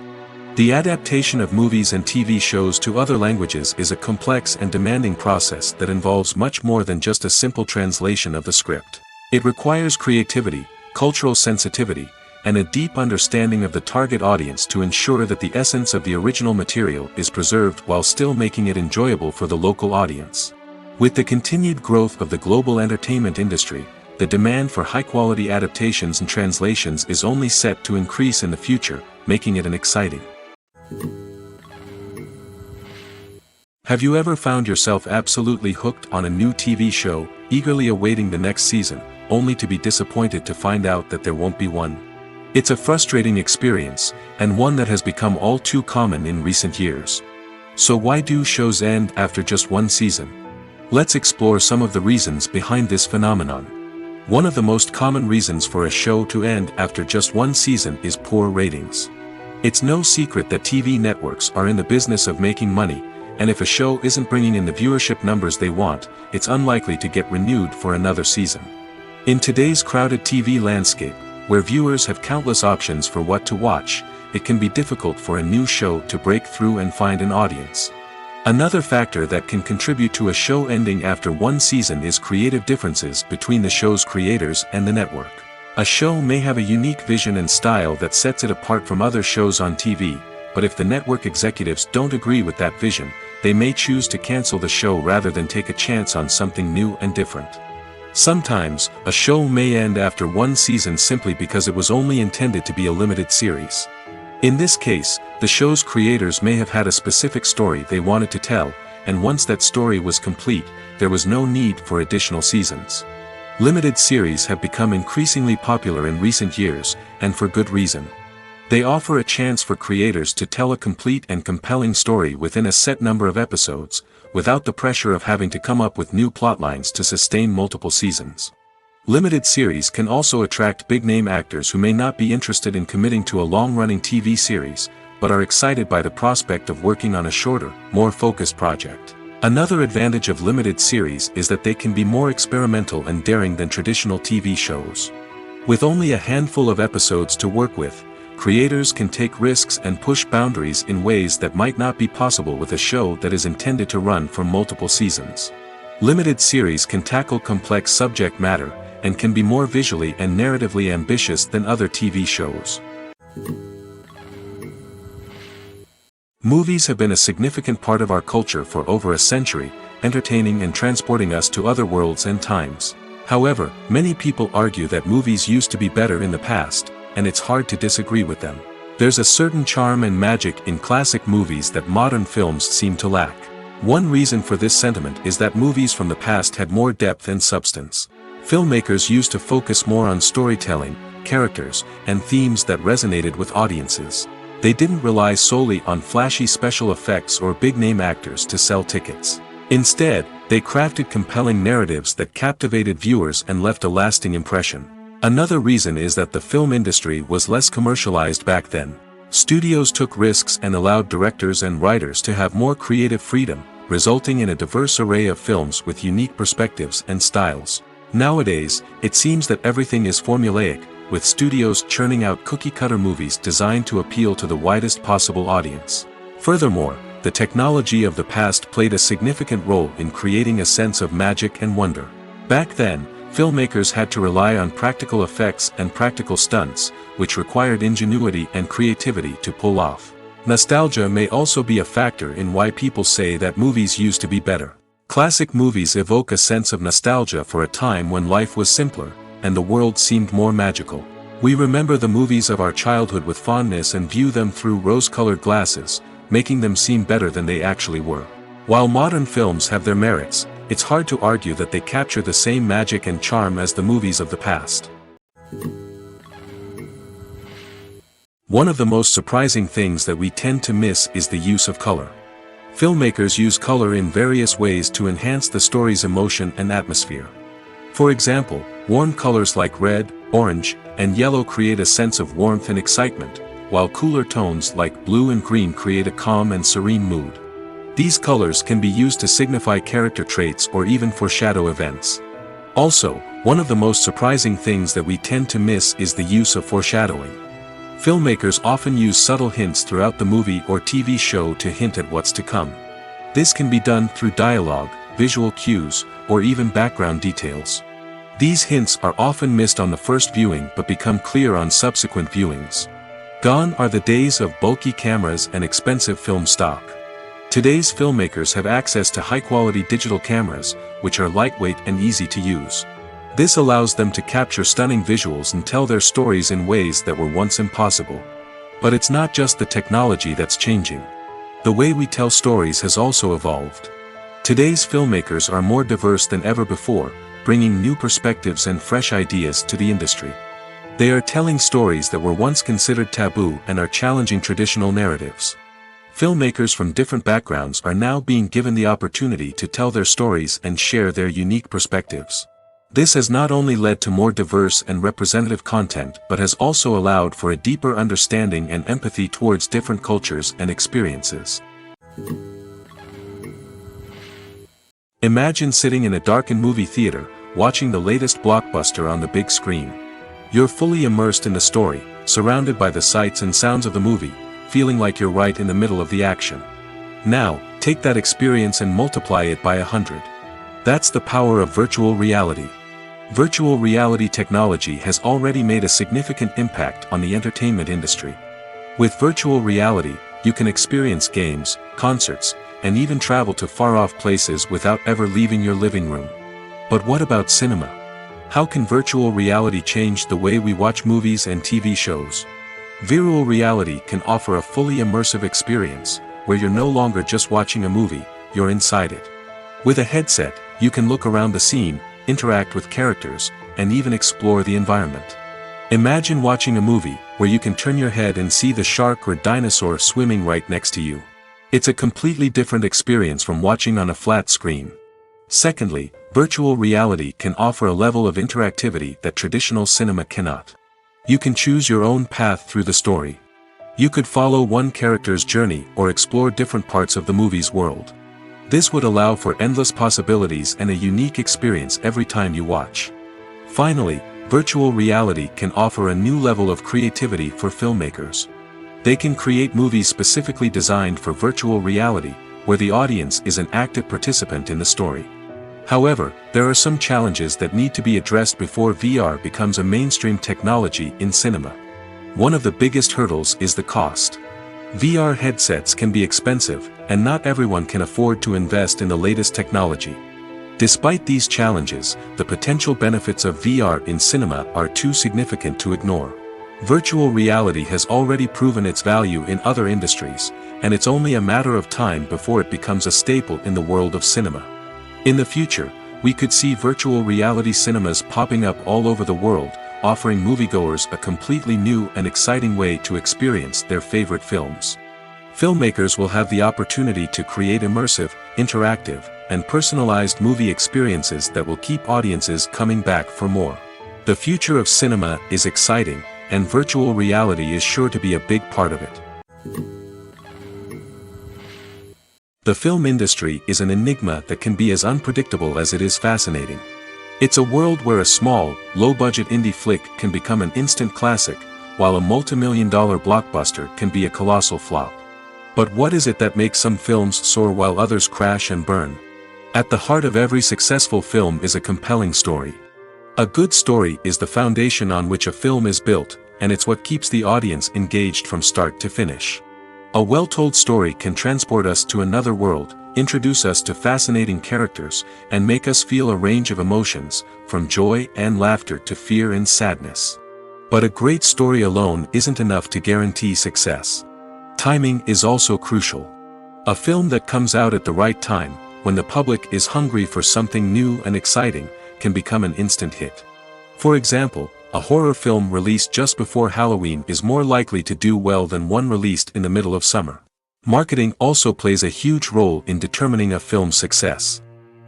The adaptation of movies and TV shows to other languages is a complex and demanding process that involves much more than just a simple translation of the script. It requires creativity, cultural sensitivity, and a deep understanding of the target audience to ensure that the essence of the original material is preserved while still making it enjoyable for the local audience. With the continued growth of the global entertainment industry, the demand for high-quality adaptations and translations is only set to increase in the future, making it an exciting. Have you ever found yourself absolutely hooked on a new TV show, eagerly awaiting the next season, only to be disappointed to find out that there won't be one? It's a frustrating experience, and one that has become all too common in recent years. So why do shows end after just one season? Let's explore some of the reasons behind this phenomenon. One of the most common reasons for a show to end after just one season is poor ratings. It's no secret that TV networks are in the business of making money, and if a show isn't bringing in the viewership numbers they want, it's unlikely to get renewed for another season. In today's crowded TV landscape, where viewers have countless options for what to watch, it can be difficult for a new show to break through and find an audience. Another factor that can contribute to a show ending after one season is creative differences between the show's creators and the network. A show may have a unique vision and style that sets it apart from other shows on TV, but if the network executives don't agree with that vision, they may choose to cancel the show rather than take a chance on something new and different. Sometimes, a show may end after one season simply because it was only intended to be a limited series. In this case, the show's creators may have had a specific story they wanted to tell, and once that story was complete, there was no need for additional seasons. Limited series have become increasingly popular in recent years, and for good reason. They offer a chance for creators to tell a complete and compelling story within a set number of episodes, without the pressure of having to come up with new plotlines to sustain multiple seasons. Limited series can also attract big-name actors who may not be interested in committing to a long-running TV series, but are excited by the prospect of working on a shorter, more focused project. Another advantage of limited series is that they can be more experimental and daring than traditional TV shows. With only a handful of episodes to work with, creators can take risks and push boundaries in ways that might not be possible with a show that is intended to run for multiple seasons. Limited series can tackle complex subject matter, and can be more visually and narratively ambitious than other TV shows. Movies have been a significant part of our culture for over a century, entertaining and transporting us to other worlds and times. However, many people argue that movies used to be better in the past, and it's hard to disagree with them. There's a certain charm and magic in classic movies that modern films seem to lack. One reason for this sentiment is that movies from the past had more depth and substance. Filmmakers used to focus more on storytelling, characters, and themes that resonated with audiences. They didn't rely solely on flashy special effects or big-name actors to sell tickets. Instead, they crafted compelling narratives that captivated viewers and left a lasting impression. Another reason is that the film industry was less commercialized back then. Studios took risks and allowed directors and writers to have more creative freedom, resulting in a diverse array of films with unique perspectives and styles. Nowadays, it seems that everything is formulaic, with studios churning out cookie-cutter movies designed to appeal to the widest possible audience. Furthermore, the technology of the past played a significant role in creating a sense of magic and wonder. Back then, filmmakers had to rely on practical effects and practical stunts, which required ingenuity and creativity to pull off. Nostalgia may also be a factor in why people say that movies used to be better. Classic movies evoke a sense of nostalgia for a time when life was simpler, and the world seemed more magical. We remember the movies of our childhood with fondness and view them through rose-colored glasses, making them seem better than they actually were. While modern films have their merits, it's hard to argue that they capture the same magic and charm as the movies of the past. One of the most surprising things that we tend to miss is the use of color. Filmmakers use color in various ways to enhance the story's emotion and atmosphere. For example, warm colors like red, orange, and yellow create a sense of warmth and excitement, while cooler tones like blue and green create a calm and serene mood. These colors can be used to signify character traits or even foreshadow events. Also, one of the most surprising things that we tend to miss is the use of foreshadowing. Filmmakers often use subtle hints throughout the movie or TV show to hint at what's to come. This can be done through dialogue, visual cues, or even background details. These hints are often missed on the first viewing but become clear on subsequent viewings. Gone are the days of bulky cameras and expensive film stock. Today's filmmakers have access to high-quality digital cameras, which are lightweight and easy to use. This allows them to capture stunning visuals and tell their stories in ways that were once impossible. But it's not just the technology that's changing. The way we tell stories has also evolved. Today's filmmakers are more diverse than ever before, bringing new perspectives and fresh ideas to the industry. They are telling stories that were once considered taboo and are challenging traditional narratives. Filmmakers from different backgrounds are now being given the opportunity to tell their stories and share their unique perspectives. This has not only led to more diverse and representative content but has also allowed for a deeper understanding and empathy towards different cultures and experiences. Imagine sitting in a darkened movie theater, watching the latest blockbuster on the big screen. You're fully immersed in the story, surrounded by the sights and sounds of the movie, feeling like you're right in the middle of the action. Now, take that experience and multiply it by 100. That's the power of virtual reality. Virtual reality technology has already made a significant impact on the entertainment industry. With virtual reality, you can experience games, concerts, and even travel to far-off places without ever leaving your living room. But what about cinema? How can virtual reality change the way we watch movies and TV shows? Virtual reality can offer a fully immersive experience, where you're no longer just watching a movie, you're inside it. With a headset, you can look around the scene, interact with characters, and even explore the environment. Imagine watching a movie, where you can turn your head and see the shark or dinosaur swimming right next to you. It's a completely different experience from watching on a flat screen. Secondly, virtual reality can offer a level of interactivity that traditional cinema cannot. You can choose your own path through the story. You could follow one character's journey or explore different parts of the movie's world. This would allow for endless possibilities and a unique experience every time you watch. Finally, virtual reality can offer a new level of creativity for filmmakers. They can create movies specifically designed for virtual reality, where the audience is an active participant in the story. However, there are some challenges that need to be addressed before VR becomes a mainstream technology in cinema. One of the biggest hurdles is the cost. VR headsets can be expensive, and not everyone can afford to invest in the latest technology. Despite these challenges, the potential benefits of VR in cinema are too significant to ignore. Virtual reality has already proven its value in other industries, and it's only a matter of time before it becomes a staple in the world of cinema. In the future, we could see virtual reality cinemas popping up all over the world, offering moviegoers a completely new and exciting way to experience their favorite films. Filmmakers will have the opportunity to create immersive, interactive, and personalized movie experiences that will keep audiences coming back for more. The future of cinema is exciting, and virtual reality is sure to be a big part of it. The film industry is an enigma that can be as unpredictable as it is fascinating. It's a world where a small, low-budget indie flick can become an instant classic, while a multi-million-dollar blockbuster can be a colossal flop. But what is it that makes some films soar while others crash and burn? At the heart of every successful film is a compelling story. A good story is the foundation on which a film is built, and it's what keeps the audience engaged from start to finish. A well-told story can transport us to another world, introduce us to fascinating characters, and make us feel a range of emotions, from joy and laughter to fear and sadness. But a great story alone isn't enough to guarantee success. Timing is also crucial. A film that comes out at the right time, when the public is hungry for something new and exciting, can become an instant hit. For example, a horror film released just before Halloween is more likely to do well than one released in the middle of summer. Marketing also plays a huge role in determining a film's success.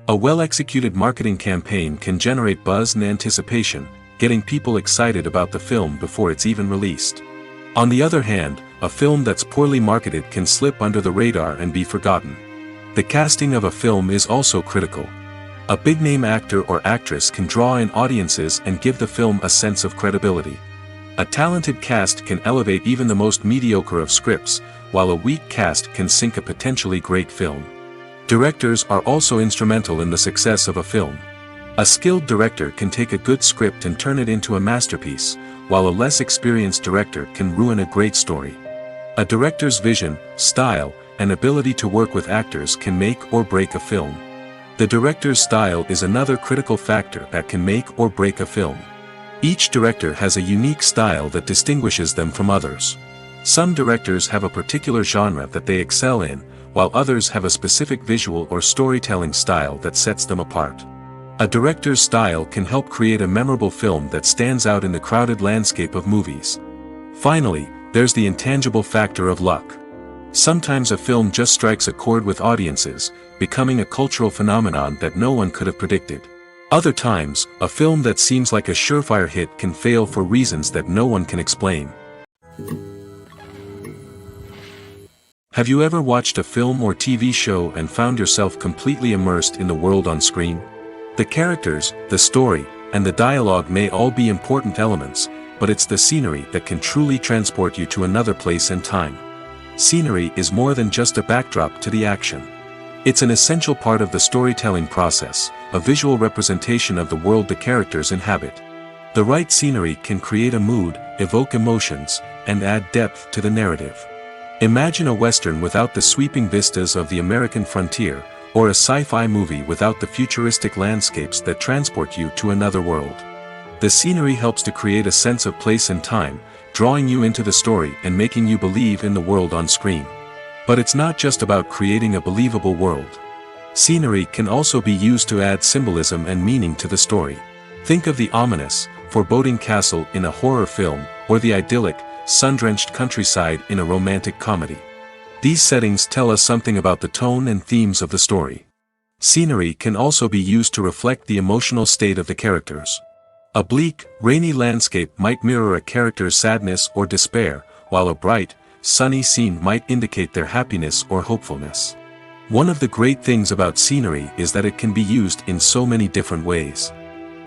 A well-executed marketing campaign can generate buzz and anticipation, getting people excited about the film before it's even released. On the other hand, a film that's poorly marketed can slip under the radar and be forgotten. The casting of a film is also critical. A big-name actor or actress can draw in audiences and give the film a sense of credibility. A talented cast can elevate even the most mediocre of scripts, while a weak cast can sink a potentially great film. Directors are also instrumental in the success of a film. A skilled director can take a good script and turn it into a masterpiece, while a less experienced director can ruin a great story. A director's vision, style, and ability to work with actors can make or break a film. The director's style is another critical factor that can make or break a film. Each director has a unique style that distinguishes them from others. Some directors have a particular genre that they excel in, while others have a specific visual or storytelling style that sets them apart. A director's style can help create a memorable film that stands out in the crowded landscape of movies. Finally, there's the intangible factor of luck. Sometimes a film just strikes a chord with audiences, becoming a cultural phenomenon that no one could have predicted. Other times, a film that seems like a surefire hit can fail for reasons that no one can explain. Have you ever watched a film or TV show and found yourself completely immersed in the world on screen? The characters, the story, and the dialogue may all be important elements, but it's the scenery that can truly transport you to another place and time. Scenery is more than just a backdrop to the action. It's an essential part of the storytelling process, a visual representation of the world the characters inhabit. The right scenery can create a mood, evoke emotions, and add depth to the narrative. Imagine a Western without the sweeping vistas of the American frontier, or a sci-fi movie without the futuristic landscapes that transport you to another world. The scenery helps to create a sense of place and time, drawing you into the story and making you believe in the world on screen. But it's not just about creating a believable world. Scenery can also be used to add symbolism and meaning to the story. Think of the ominous, foreboding castle in a horror film, or the idyllic, sun-drenched countryside in a romantic comedy. These settings tell us something about the tone and themes of the story. Scenery can also be used to reflect the emotional state of the characters. A bleak, rainy landscape might mirror a character's sadness or despair, while a bright, sunny scene might indicate their happiness or hopefulness. One of the great things about scenery is that it can be used in so many different ways.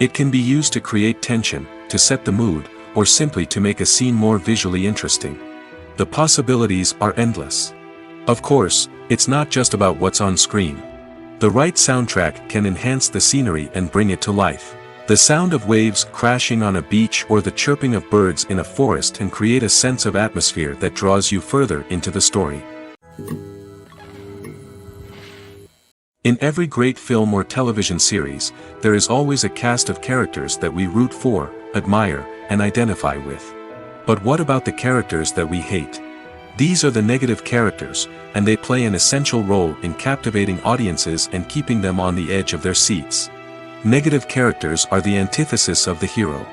It can be used to create tension, to set the mood, or simply to make a scene more visually interesting. The possibilities are endless. Of course, it's not just about what's on screen. The right soundtrack can enhance the scenery and bring it to life. The sound of waves crashing on a beach or the chirping of birds in a forest can create a sense of atmosphere that draws you further into the story. In every great film or television series, there is always a cast of characters that we root for, admire, and identify with. But what about the characters that we hate? These are the negative characters, and they play an essential role in captivating audiences and keeping them on the edge of their seats. Negative characters are the antithesis of the hero.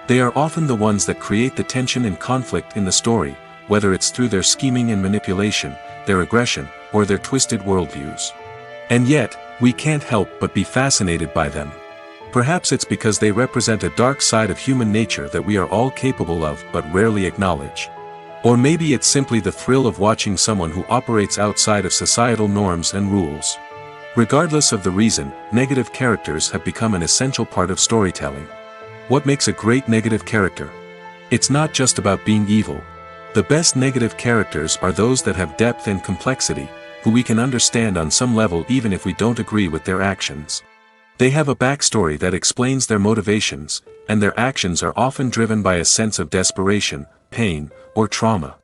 They are often the ones that create the tension and conflict in the story, whether it's through their scheming and manipulation, their aggression, or their twisted worldviews. And yet, we can't help but be fascinated by them. Perhaps it's because they represent a dark side of human nature that we are all capable of but rarely acknowledge. Or maybe it's simply the thrill of watching someone who operates outside of societal norms and rules. Regardless of the reason, negative characters have become an essential part of storytelling. What makes a great negative character? It's not just about being evil. The best negative characters are those that have depth and complexity, who we can understand on some level even if we don't agree with their actions. They have a backstory that explains their motivations, and their actions are often driven by a sense of desperation, pain, or trauma.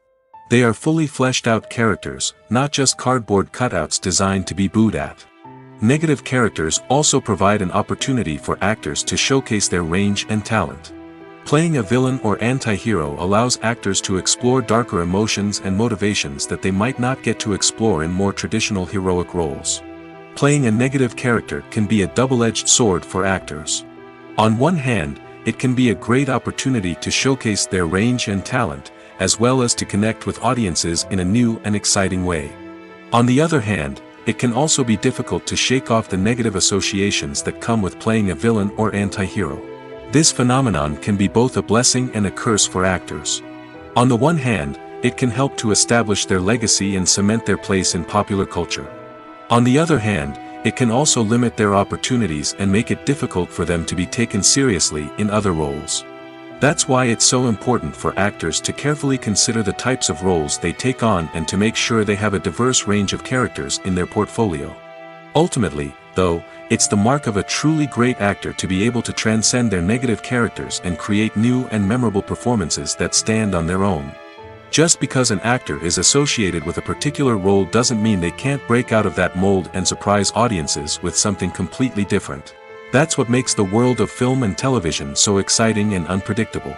They are fully fleshed out characters, not just cardboard cutouts designed to be booed at. Negative characters also provide an opportunity for actors to showcase their range and talent. Playing a villain or anti-hero allows actors to explore darker emotions and motivations that they might not get to explore in more traditional heroic roles. Playing a negative character can be a double-edged sword for actors. On one hand, it can be a great opportunity to showcase their range and talent, as well as to connect with audiences in a new and exciting way. On the other hand, it can also be difficult to shake off the negative associations that come with playing a villain or anti-hero. This phenomenon can be both a blessing and a curse for actors. On the one hand, it can help to establish their legacy and cement their place in popular culture. On the other hand, it can also limit their opportunities and make it difficult for them to be taken seriously in other roles. That's why it's so important for actors to carefully consider the types of roles they take on and to make sure they have a diverse range of characters in their portfolio. Ultimately, though, it's the mark of a truly great actor to be able to transcend their negative characters and create new and memorable performances that stand on their own. Just because an actor is associated with a particular role doesn't mean they can't break out of that mold and surprise audiences with something completely different. That's what makes the world of film and television so exciting and unpredictable.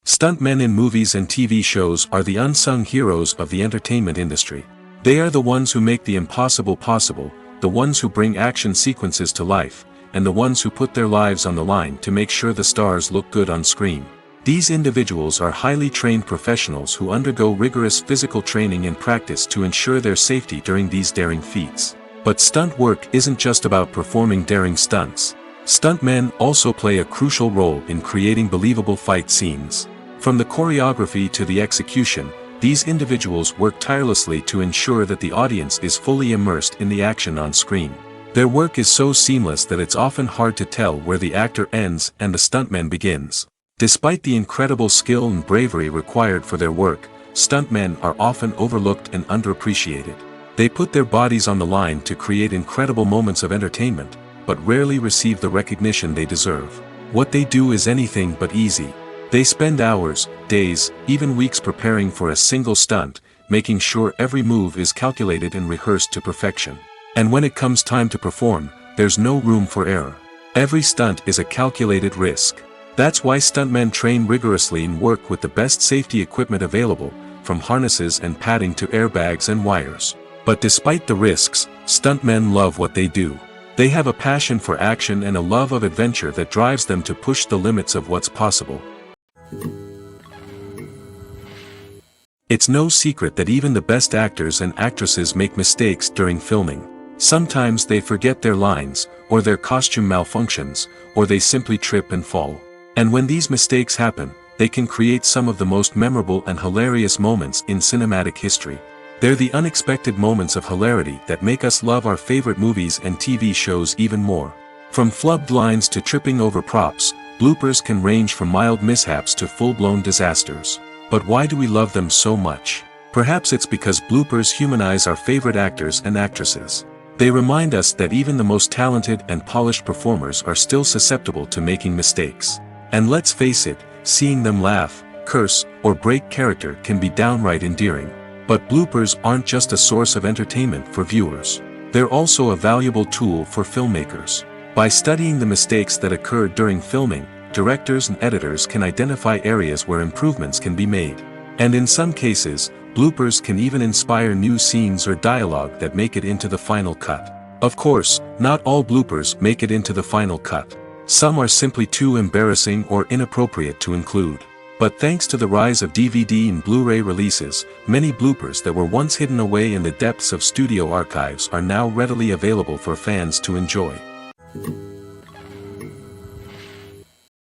Stuntmen in movies and TV shows are the unsung heroes of the entertainment industry. They are the ones who make the impossible possible, the ones who bring action sequences to life, and the ones who put their lives on the line to make sure the stars look good on screen. These individuals are highly trained professionals who undergo rigorous physical training and practice to ensure their safety during these daring feats. But stunt work isn't just about performing daring stunts. Stuntmen also play a crucial role in creating believable fight scenes. From the choreography to the execution, these individuals work tirelessly to ensure that the audience is fully immersed in the action on screen. Their work is so seamless that it's often hard to tell where the actor ends and the stuntman begins. Despite the incredible skill and bravery required for their work, stuntmen are often overlooked and underappreciated. They put their bodies on the line to create incredible moments of entertainment, but rarely receive the recognition they deserve. What they do is anything but easy. They spend hours, days, even weeks preparing for a single stunt, making sure every move is calculated and rehearsed to perfection. And when it comes time to perform, there's no room for error. Every stunt is a calculated risk. That's why stuntmen train rigorously and work with the best safety equipment available, from harnesses and padding to airbags and wires. But despite the risks, stuntmen love what they do. They have a passion for action and a love of adventure that drives them to push the limits of what's possible. It's no secret that even the best actors and actresses make mistakes during filming. Sometimes they forget their lines, or their costume malfunctions, or they simply trip and fall. And when these mistakes happen, they can create some of the most memorable and hilarious moments in cinematic history. They're the unexpected moments of hilarity that make us love our favorite movies and TV shows even more. From flubbed lines to tripping over props, bloopers can range from mild mishaps to full-blown disasters. But why do we love them so much? Perhaps it's because bloopers humanize our favorite actors and actresses. They remind us that even the most talented and polished performers are still susceptible to making mistakes. And let's face it, seeing them laugh, curse, or break character can be downright endearing. But bloopers aren't just a source of entertainment for viewers. They're also a valuable tool for filmmakers. By studying the mistakes that occurred during filming, directors and editors can identify areas where improvements can be made. And in some cases, bloopers can even inspire new scenes or dialogue that make it into the final cut. Of course, not all bloopers make it into the final cut. Some are simply too embarrassing or inappropriate to include. But thanks to the rise of DVD and Blu-ray releases, many bloopers that were once hidden away in the depths of studio archives are now readily available for fans to enjoy.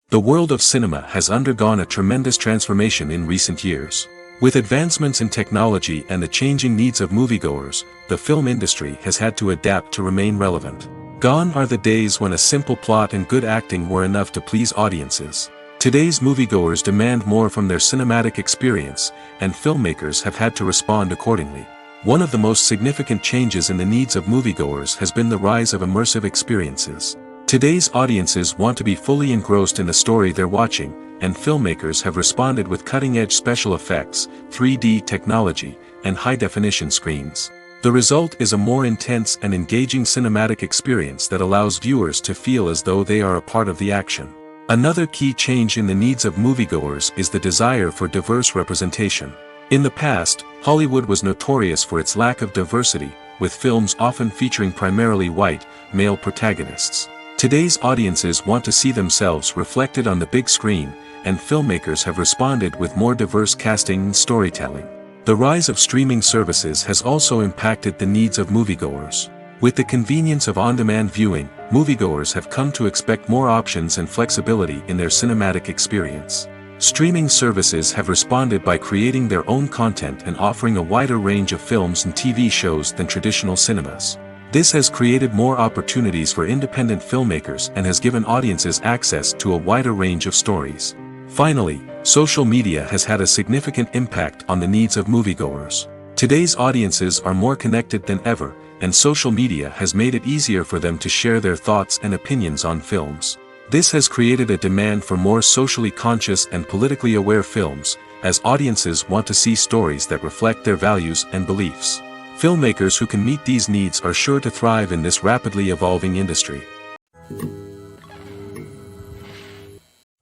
The world of cinema has undergone a tremendous transformation in recent years. With advancements in technology and the changing needs of moviegoers, the film industry has had to adapt to remain relevant. Gone are the days when a simple plot and good acting were enough to please audiences. Today's moviegoers demand more from their cinematic experience, and filmmakers have had to respond accordingly. One of the most significant changes in the needs of moviegoers has been the rise of immersive experiences. Today's audiences want to be fully engrossed in the story they're watching, and filmmakers have responded with cutting-edge special effects, 3D technology, and high-definition screens. The result is a more intense and engaging cinematic experience that allows viewers to feel as though they are a part of the action. Another key change in the needs of moviegoers is the desire for diverse representation. In the past, Hollywood was notorious for its lack of diversity, with films often featuring primarily white, male protagonists. Today's audiences want to see themselves reflected on the big screen, and filmmakers have responded with more diverse casting and storytelling. The rise of streaming services has also impacted the needs of moviegoers. With the convenience of on-demand viewing, moviegoers have come to expect more options and flexibility in their cinematic experience. Streaming services have responded by creating their own content and offering a wider range of films and TV shows than traditional cinemas. This has created more opportunities for independent filmmakers and has given audiences access to a wider range of stories. Finally, social media has had a significant impact on the needs of moviegoers. Today's audiences are more connected than ever, and social media has made it easier for them to share their thoughts and opinions on films. This has created a demand for more socially conscious and politically aware films, as audiences want to see stories that reflect their values and beliefs. Filmmakers who can meet these needs are sure to thrive in this rapidly evolving industry.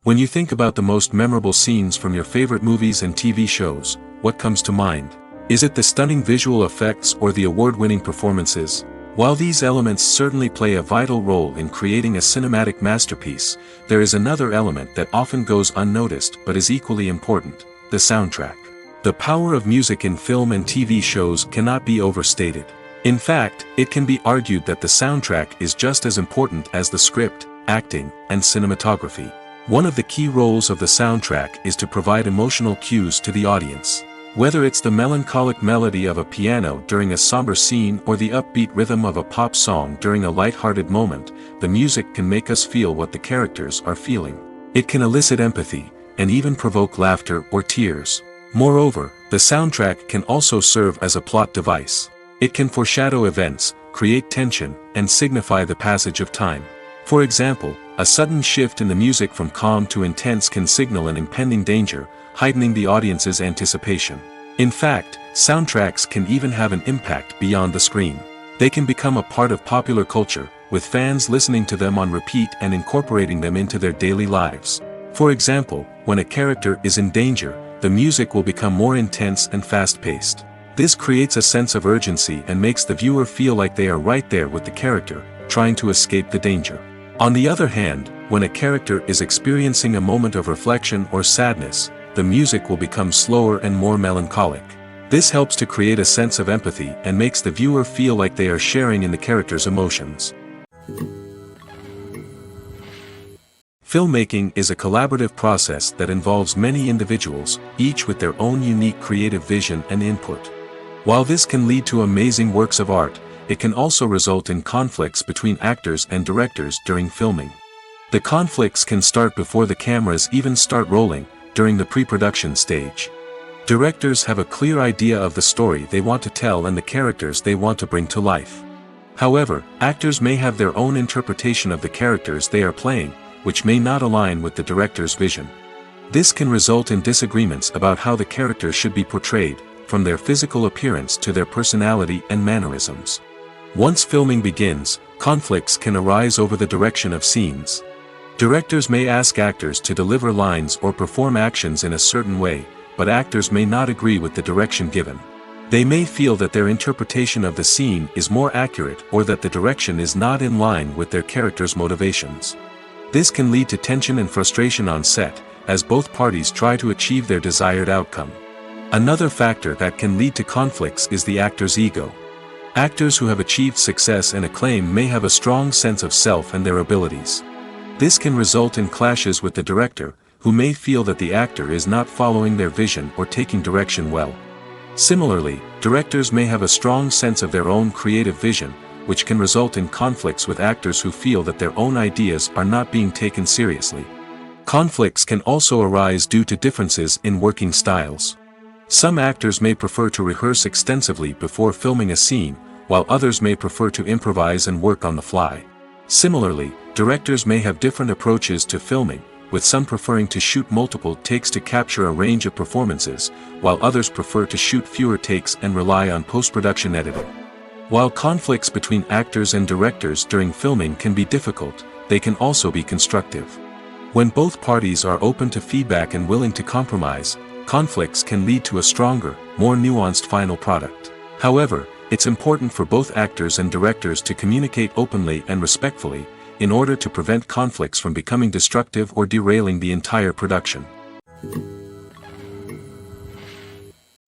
When you think about the most memorable scenes from your favorite movies and TV shows, what comes to mind? Is it the stunning visual effects or the award-winning performances? While these elements certainly play a vital role in creating a cinematic masterpiece, there is another element that often goes unnoticed but is equally important: the soundtrack. The power of music in film and TV shows cannot be overstated. In fact, it can be argued that the soundtrack is just as important as the script, acting, and cinematography. One of the key roles of the soundtrack is to provide emotional cues to the audience. Whether it's the melancholic melody of a piano during a somber scene or the upbeat rhythm of a pop song during a light-hearted moment, the music can make us feel what the characters are feeling. It can elicit empathy, and even provoke laughter or tears. Moreover, the soundtrack can also serve as a plot device. It can foreshadow events, create tension, and signify the passage of time. For example, a sudden shift in the music from calm to intense can signal an impending danger, heightening the audience's anticipation. In fact, soundtracks can even have an impact beyond the screen. They can become a part of popular culture, with fans listening to them on repeat and incorporating them into their daily lives. For example, when a character is in danger, the music will become more intense and fast-paced. This creates a sense of urgency and makes the viewer feel like they are right there with the character, trying to escape the danger. On the other hand, when a character is experiencing a moment of reflection or sadness, the music will become slower and more melancholic. This helps to create a sense of empathy and makes the viewer feel like they are sharing in the character's emotions. Filmmaking is a collaborative process that involves many individuals, each with their own unique creative vision and input. While this can lead to amazing works of art, it can also result in conflicts between actors and directors during filming. The conflicts can start before the cameras even start rolling, during the pre-production stage. Directors have a clear idea of the story they want to tell and the characters they want to bring to life. However, actors may have their own interpretation of the characters they are playing, which may not align with the director's vision. This can result in disagreements about how the characters should be portrayed, from their physical appearance to their personality and mannerisms. Once filming begins, conflicts can arise over the direction of scenes. Directors may ask actors to deliver lines or perform actions in a certain way, but actors may not agree with the direction given. They may feel that their interpretation of the scene is more accurate or that the direction is not in line with their character's motivations. This can lead to tension and frustration on set, as both parties try to achieve their desired outcome. Another factor that can lead to conflicts is the actor's ego. Actors who have achieved success and acclaim may have a strong sense of self and their abilities. This can result in clashes with the director, who may feel that the actor is not following their vision or taking direction well. Similarly, directors may have a strong sense of their own creative vision, which can result in conflicts with actors who feel that their own ideas are not being taken seriously. Conflicts can also arise due to differences in working styles. Some actors may prefer to rehearse extensively before filming a scene, while others may prefer to improvise and work on the fly. Similarly, directors may have different approaches to filming, with some preferring to shoot multiple takes to capture a range of performances, while others prefer to shoot fewer takes and rely on post-production editing. While conflicts between actors and directors during filming can be difficult, they can also be constructive. When both parties are open to feedback and willing to compromise, conflicts can lead to a stronger, more nuanced final product. However, it's important for both actors and directors to communicate openly and respectfully, in order to prevent conflicts from becoming destructive or derailing the entire production.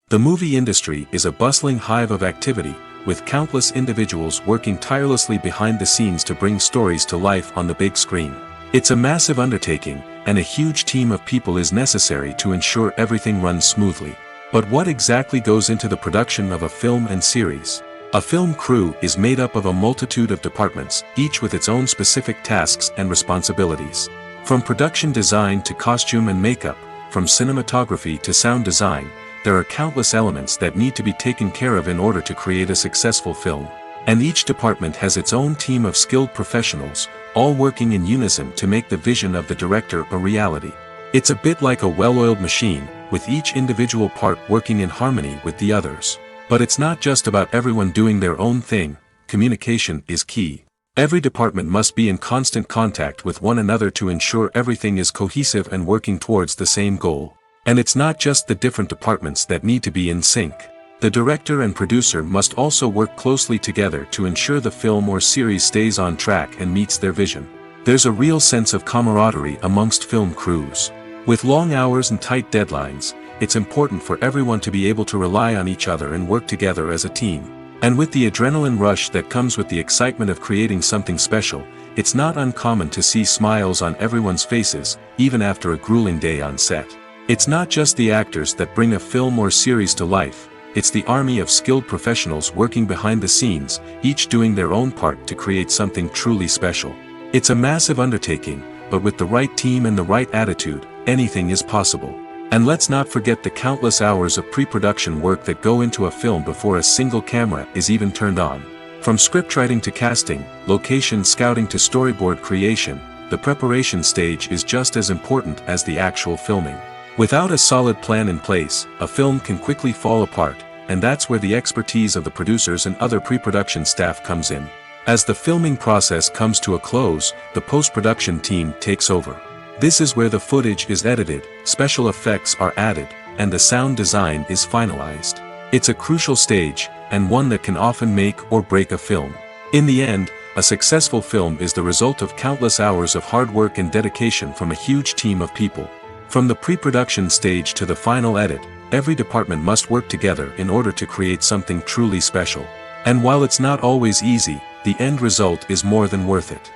The movie industry is a bustling hive of activity, with countless individuals working tirelessly behind the scenes to bring stories to life on the big screen. It's a massive undertaking, and a huge team of people is necessary to ensure everything runs smoothly. But what exactly goes into the production of a film and series? A film crew is made up of a multitude of departments, each with its own specific tasks and responsibilities. From production design to costume and makeup, from cinematography to sound design, there are countless elements that need to be taken care of in order to create a successful film. And each department has its own team of skilled professionals, all working in unison to make the vision of the director a reality. It's a bit like a well-oiled machine, with each individual part working in harmony with the others. But it's not just about everyone doing their own thing. Communication is key. Every department must be in constant contact with one another to ensure everything is cohesive and working towards the same goal. And it's not just the different departments that need to be in sync. The director and producer must also work closely together to ensure the film or series stays on track and meets their vision. There's a real sense of camaraderie amongst film crews. With long hours and tight deadlines, it's important for everyone to be able to rely on each other and work together as a team. And with the adrenaline rush that comes with the excitement of creating something special, it's not uncommon to see smiles on everyone's faces, even after a grueling day on set. It's not just the actors that bring a film or series to life, it's the army of skilled professionals working behind the scenes, each doing their own part to create something truly special. It's a massive undertaking, but with the right team and the right attitude, anything is possible. And let's not forget the countless hours of pre-production work that go into a film before a single camera is even turned on. From scriptwriting to casting, location scouting to storyboard creation, the preparation stage is just as important as the actual filming. Without a solid plan in place, a film can quickly fall apart, and that's where the expertise of the producers and other pre-production staff comes in. As the filming process comes to a close, the post-production team takes over. This is where the footage is edited, special effects are added, and the sound design is finalized. It's a crucial stage, and one that can often make or break a film. In the end, a successful film is the result of countless hours of hard work and dedication from a huge team of people. From the pre-production stage to the final edit, every department must work together in order to create something truly special. And while it's not always easy, the end result is more than worth it.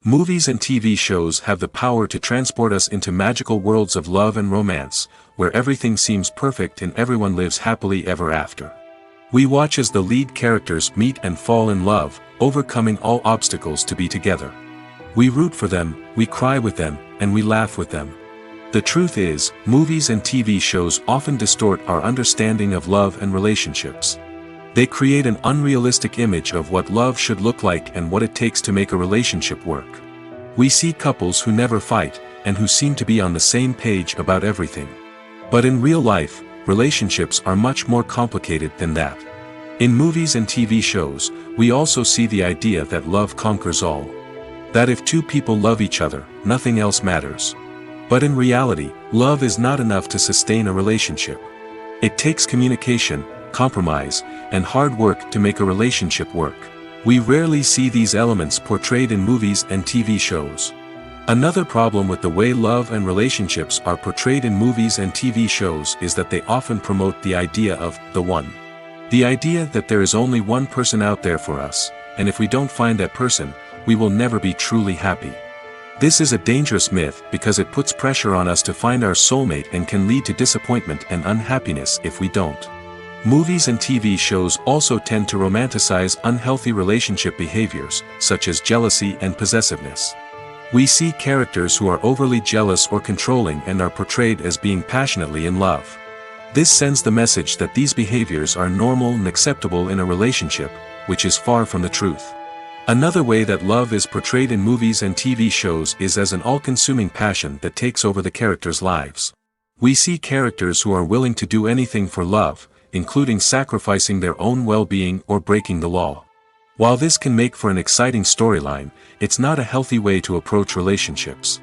Movies and TV shows have the power to transport us into magical worlds of love and romance, where everything seems perfect and everyone lives happily ever after. We watch as the lead characters meet and fall in love, overcoming all obstacles to be together. We root for them, we cry with them, and we laugh with them. The truth is, movies and TV shows often distort our understanding of love and relationships. They create an unrealistic image of what love should look like and what it takes to make a relationship work. We see couples who never fight, and who seem to be on the same page about everything. But in real life, relationships are much more complicated than that. In movies and TV shows, we also see the idea that love conquers all. That if two people love each other, nothing else matters. But in reality, love is not enough to sustain a relationship. It takes communication, compromise, and hard work to make a relationship work. We rarely see these elements portrayed in movies and TV shows. Another problem with the way love and relationships are portrayed in movies and TV shows is that they often promote the idea of the one. The idea that there is only one person out there for us, and if we don't find that person, we will never be truly happy. This is a dangerous myth because it puts pressure on us to find our soulmate and can lead to disappointment and unhappiness if we don't. Movies and TV shows also tend to romanticize unhealthy relationship behaviors, such as jealousy and possessiveness. We see characters who are overly jealous or controlling and are portrayed as being passionately in love. This sends the message that these behaviors are normal and acceptable in a relationship, which is far from the truth. Another way that love is portrayed in movies and TV shows is as an all-consuming passion that takes over the characters' lives. We see characters who are willing to do anything for love, including sacrificing their own well-being or breaking the law. While this can make for an exciting storyline, it's not a healthy way to approach relationships.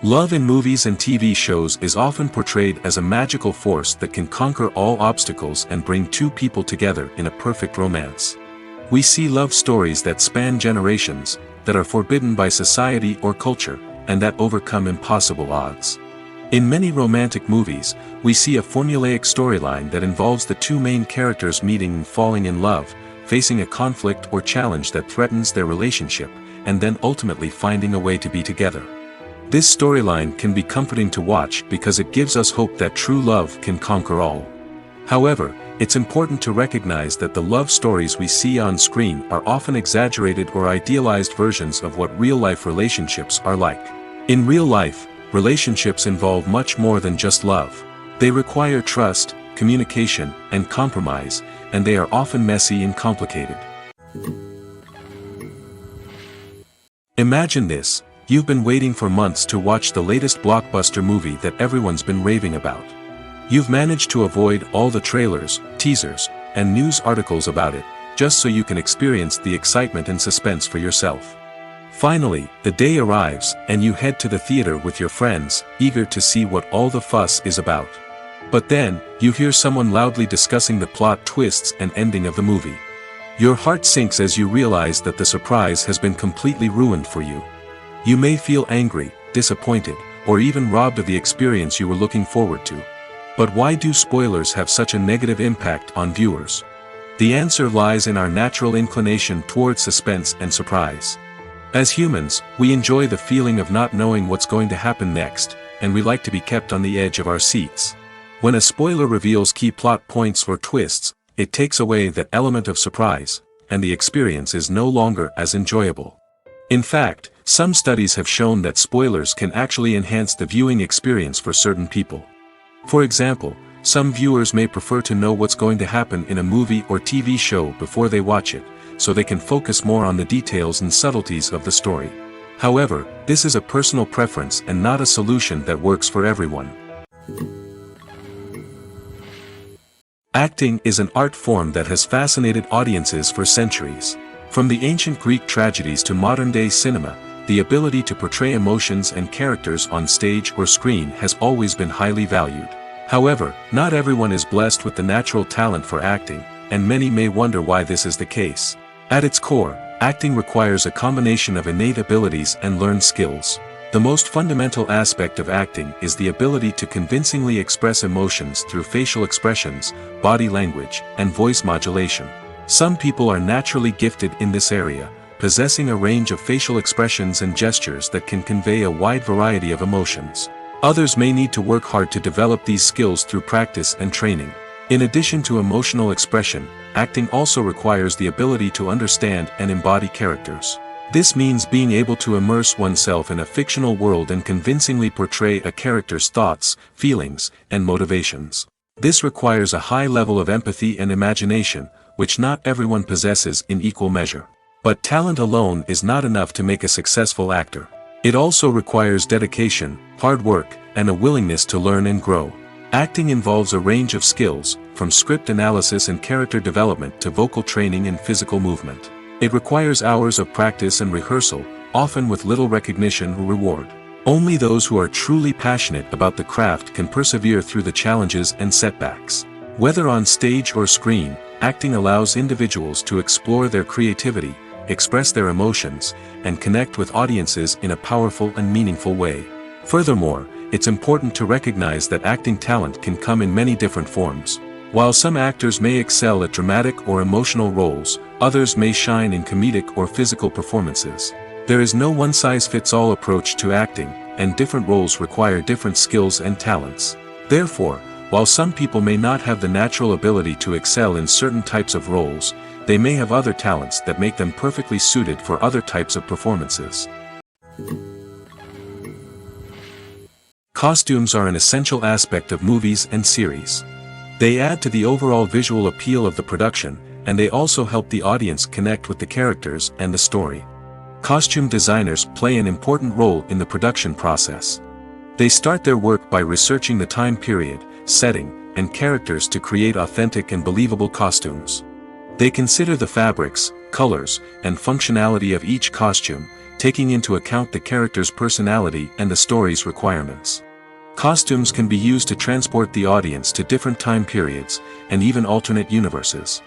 Love in movies and TV shows is often portrayed as a magical force that can conquer all obstacles and bring two people together in a perfect romance. We see love stories that span generations, that are forbidden by society or culture, and that overcome impossible odds. In many romantic movies, we see a formulaic storyline that involves the two main characters meeting and falling in love, facing a conflict or challenge that threatens their relationship, and then ultimately finding a way to be together. This storyline can be comforting to watch because it gives us hope that true love can conquer all. However, it's important to recognize that the love stories we see on screen are often exaggerated or idealized versions of what real-life relationships are like. In real life, relationships involve much more than just love. They require trust, communication, and compromise, and they are often messy and complicated. Imagine this: you've been waiting for months to watch the latest blockbuster movie that everyone's been raving about. You've managed to avoid all the trailers, teasers, and news articles about it, just so you can experience the excitement and suspense for yourself. Finally, the day arrives, and you head to the theater with your friends, eager to see what all the fuss is about. But then, you hear someone loudly discussing the plot twists and ending of the movie. Your heart sinks as you realize that the surprise has been completely ruined for you. You may feel angry, disappointed, or even robbed of the experience you were looking forward to. But why do spoilers have such a negative impact on viewers? The answer lies in our natural inclination toward suspense and surprise. As humans, we enjoy the feeling of not knowing what's going to happen next, and we like to be kept on the edge of our seats. When a spoiler reveals key plot points or twists, it takes away that element of surprise, and the experience is no longer as enjoyable. In fact, some studies have shown that spoilers can actually enhance the viewing experience for certain people. For example, some viewers may prefer to know what's going to happen in a movie or TV show before they watch it, so they can focus more on the details and subtleties of the story. However, this is a personal preference and not a solution that works for everyone. Acting is an art form that has fascinated audiences for centuries. From the ancient Greek tragedies to modern-day cinema, the ability to portray emotions and characters on stage or screen has always been highly valued. However, not everyone is blessed with the natural talent for acting, and many may wonder why this is the case. At its core, acting requires a combination of innate abilities and learned skills. The most fundamental aspect of acting is the ability to convincingly express emotions through facial expressions, body language, and voice modulation. Some people are naturally gifted in this area, possessing a range of facial expressions and gestures that can convey a wide variety of emotions. Others may need to work hard to develop these skills through practice and training. In addition to emotional expression, acting also requires the ability to understand and embody characters. This means being able to immerse oneself in a fictional world and convincingly portray a character's thoughts, feelings, and motivations. This requires a high level of empathy and imagination, which not everyone possesses in equal measure. But talent alone is not enough to make a successful actor. It also requires dedication, hard work, and a willingness to learn and grow. Acting involves a range of skills, from script analysis and character development to vocal training and physical movement. It requires hours of practice and rehearsal, often with little recognition or reward. Only those who are truly passionate about the craft can persevere through the challenges and setbacks. Whether on stage or screen, acting allows individuals to explore their creativity, express their emotions, and connect with audiences in a powerful and meaningful way. Furthermore, it's important to recognize that acting talent can come in many different forms. While some actors may excel at dramatic or emotional roles, others may shine in comedic or physical performances. There is no one-size-fits-all approach to acting, and different roles require different skills and talents. Therefore, while some people may not have the natural ability to excel in certain types of roles, they may have other talents that make them perfectly suited for other types of performances. Costumes are an essential aspect of movies and series. They add to the overall visual appeal of the production, and they also help the audience connect with the characters and the story. Costume designers play an important role in the production process. They start their work by researching the time period, setting, and characters to create authentic and believable costumes. They consider the fabrics, colors, and functionality of each costume, taking into account the character's personality and the story's requirements. Costumes can be used to transport the audience to different time periods, and even alternate universes.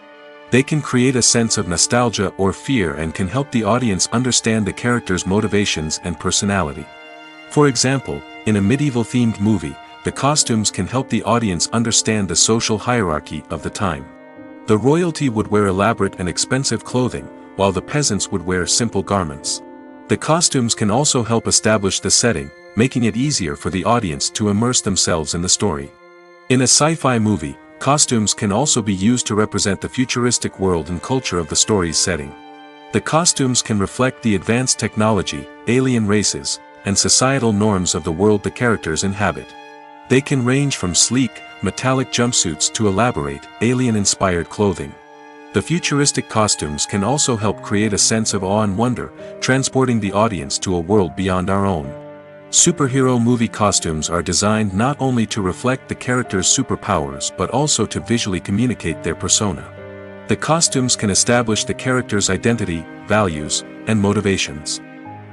They can create a sense of nostalgia or fear and can help the audience understand the character's motivations and personality. For example, in a medieval-themed movie, the costumes can help the audience understand the social hierarchy of the time. The royalty would wear elaborate and expensive clothing, while the peasants would wear simple garments. The costumes can also help establish the setting, making it easier for the audience to immerse themselves in the story. In a sci-fi movie, costumes can also be used to represent the futuristic world and culture of the story's setting. The costumes can reflect the advanced technology, alien races, and societal norms of the world the characters inhabit. They can range from sleek, metallic jumpsuits to elaborate, alien-inspired clothing. The futuristic costumes can also help create a sense of awe and wonder, transporting the audience to a world beyond our own. Superhero movie costumes are designed not only to reflect the character's superpowers but also to visually communicate their persona. The costumes can establish the character's identity, values, and motivations.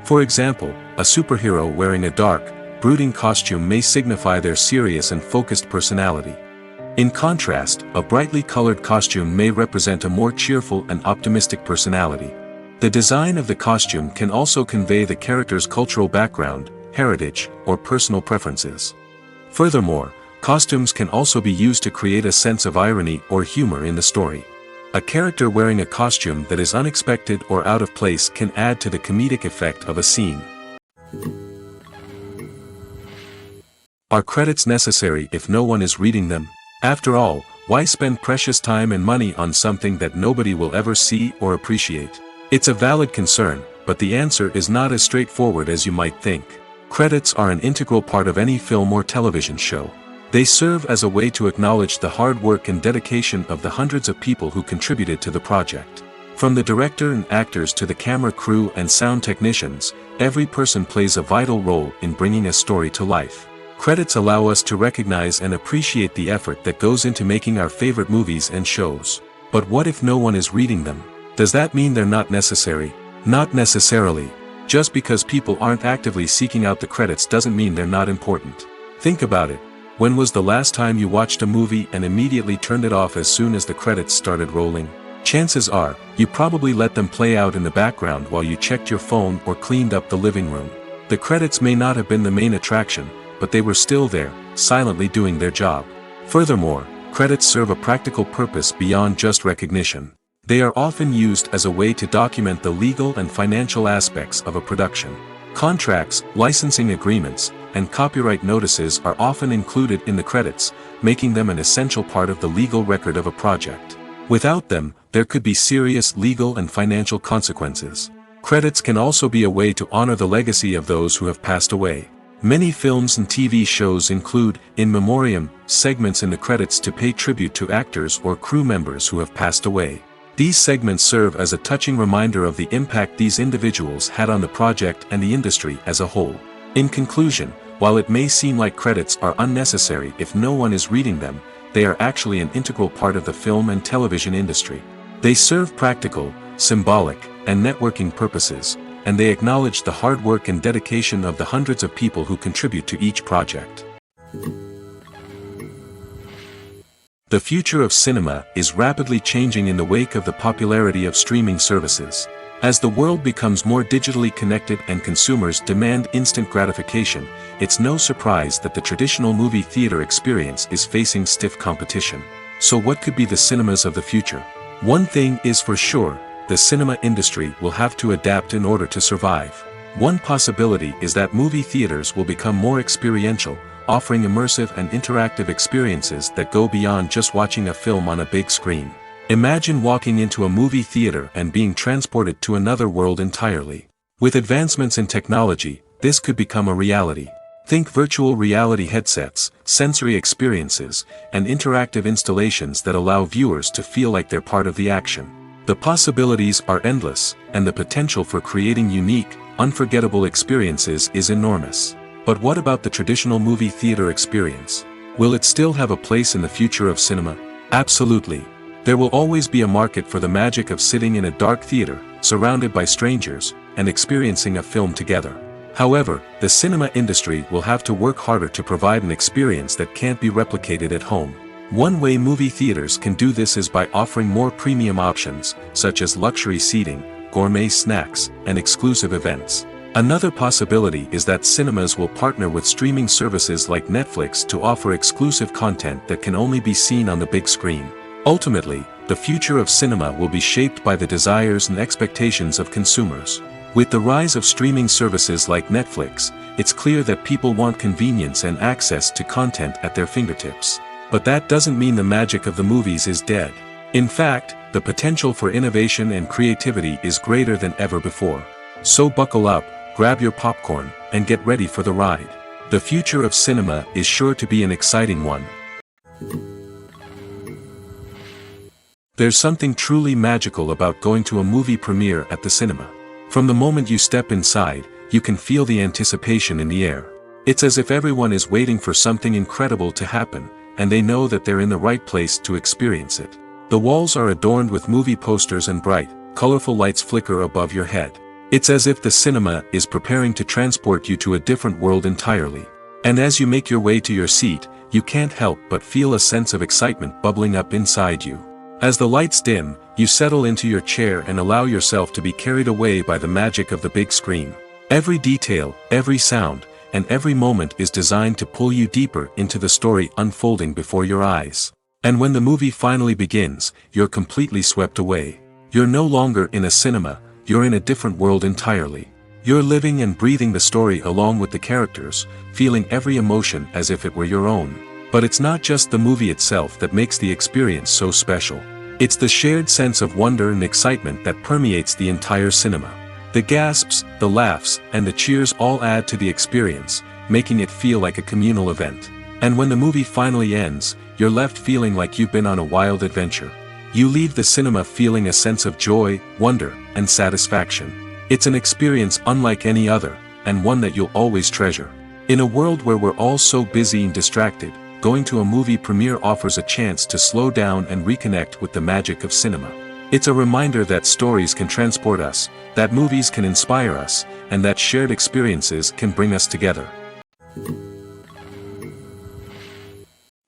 For example, a superhero wearing a dark, brooding costume may signify their serious and focused personality. In contrast, a brightly colored costume may represent a more cheerful and optimistic personality. The design of the costume can also convey the character's cultural background, heritage, or personal preferences. Furthermore, costumes can also be used to create a sense of irony or humor in the story. A character wearing a costume that is unexpected or out of place can add to the comedic effect of a scene. Are credits necessary if no one is reading them? After all, why spend precious time and money on something that nobody will ever see or appreciate? It's a valid concern, but the answer is not as straightforward as you might think. Credits are an integral part of any film or television show. They serve as a way to acknowledge the hard work and dedication of the hundreds of people who contributed to the project. From the director and actors to the camera crew and sound technicians, every person plays a vital role in bringing a story to life. Credits allow us to recognize and appreciate the effort that goes into making our favorite movies and shows. But what if no one is reading them? Does that mean they're not necessary? Not necessarily. Just because people aren't actively seeking out the credits doesn't mean they're not important. Think about it. When was the last time you watched a movie and immediately turned it off as soon as the credits started rolling? Chances are, you probably let them play out in the background while you checked your phone or cleaned up the living room. The credits may not have been the main attraction, but they were still there, silently doing their job. Furthermore, credits serve a practical purpose beyond just recognition. They are often used as a way to document the legal and financial aspects of a production. Contracts, licensing agreements, and copyright notices are often included in the credits, making them an essential part of the legal record of a project. Without them, there could be serious legal and financial consequences. Credits can also be a way to honor the legacy of those who have passed away. Many films and TV shows include, in memoriam, segments in the credits to pay tribute to actors or crew members who have passed away. These segments serve as a touching reminder of the impact these individuals had on the project and the industry as a whole. In conclusion, while it may seem like credits are unnecessary if no one is reading them, they are actually an integral part of the film and television industry. They serve practical, symbolic, and networking purposes, and they acknowledge the hard work and dedication of the hundreds of people who contribute to each project. The future of cinema is rapidly changing in the wake of the popularity of streaming services. As the world becomes more digitally connected and consumers demand instant gratification, it's no surprise that the traditional movie theater experience is facing stiff competition. So what could be the cinemas of the future? One thing is for sure, the cinema industry will have to adapt in order to survive. One possibility is that movie theaters will become more experiential, offering immersive and interactive experiences that go beyond just watching a film on a big screen. Imagine walking into a movie theater and being transported to another world entirely. With advancements in technology, this could become a reality. Think virtual reality headsets, sensory experiences, and interactive installations that allow viewers to feel like they're part of the action. The possibilities are endless, and the potential for creating unique, unforgettable experiences is enormous. But what about the traditional movie theater experience? Will it still have a place in the future of cinema? Absolutely. There will always be a market for the magic of sitting in a dark theater, surrounded by strangers, and experiencing a film together. However, the cinema industry will have to work harder to provide an experience that can't be replicated at home. One way movie theaters can do this is by offering more premium options, such as luxury seating, gourmet snacks, and exclusive events. Another possibility is that cinemas will partner with streaming services like Netflix to offer exclusive content that can only be seen on the big screen. Ultimately, the future of cinema will be shaped by the desires and expectations of consumers. With the rise of streaming services like Netflix, it's clear that people want convenience and access to content at their fingertips. But that doesn't mean the magic of the movies is dead. In fact, the potential for innovation and creativity is greater than ever before. So buckle up, grab your popcorn, and get ready for the ride. The future of cinema is sure to be an exciting one. There's something truly magical about going to a movie premiere at the cinema. From the moment you step inside, you can feel the anticipation in the air. It's as if everyone is waiting for something incredible to happen, and they know that they're in the right place to experience it. The walls are adorned with movie posters and bright, colorful lights flicker above your head. It's as if the cinema is preparing to transport you to a different world entirely. And as you make your way to your seat, you can't help but feel a sense of excitement bubbling up inside you. As the lights dim, you settle into your chair and allow yourself to be carried away by the magic of the big screen. Every detail, every sound, and every moment is designed to pull you deeper into the story unfolding before your eyes. And when the movie finally begins, you're completely swept away. You're no longer in a cinema, you're in a different world entirely. You're living and breathing the story along with the characters, feeling every emotion as if it were your own. But it's not just the movie itself that makes the experience so special. It's the shared sense of wonder and excitement that permeates the entire cinema. The gasps, the laughs, and the cheers all add to the experience, making it feel like a communal event. And when the movie finally ends, you're left feeling like you've been on a wild adventure. You leave the cinema feeling a sense of joy, wonder, and satisfaction. It's an experience unlike any other, and one that you'll always treasure. In a world where we're all so busy and distracted, going to a movie premiere offers a chance to slow down and reconnect with the magic of cinema. It's a reminder that stories can transport us, that movies can inspire us, and that shared experiences can bring us together.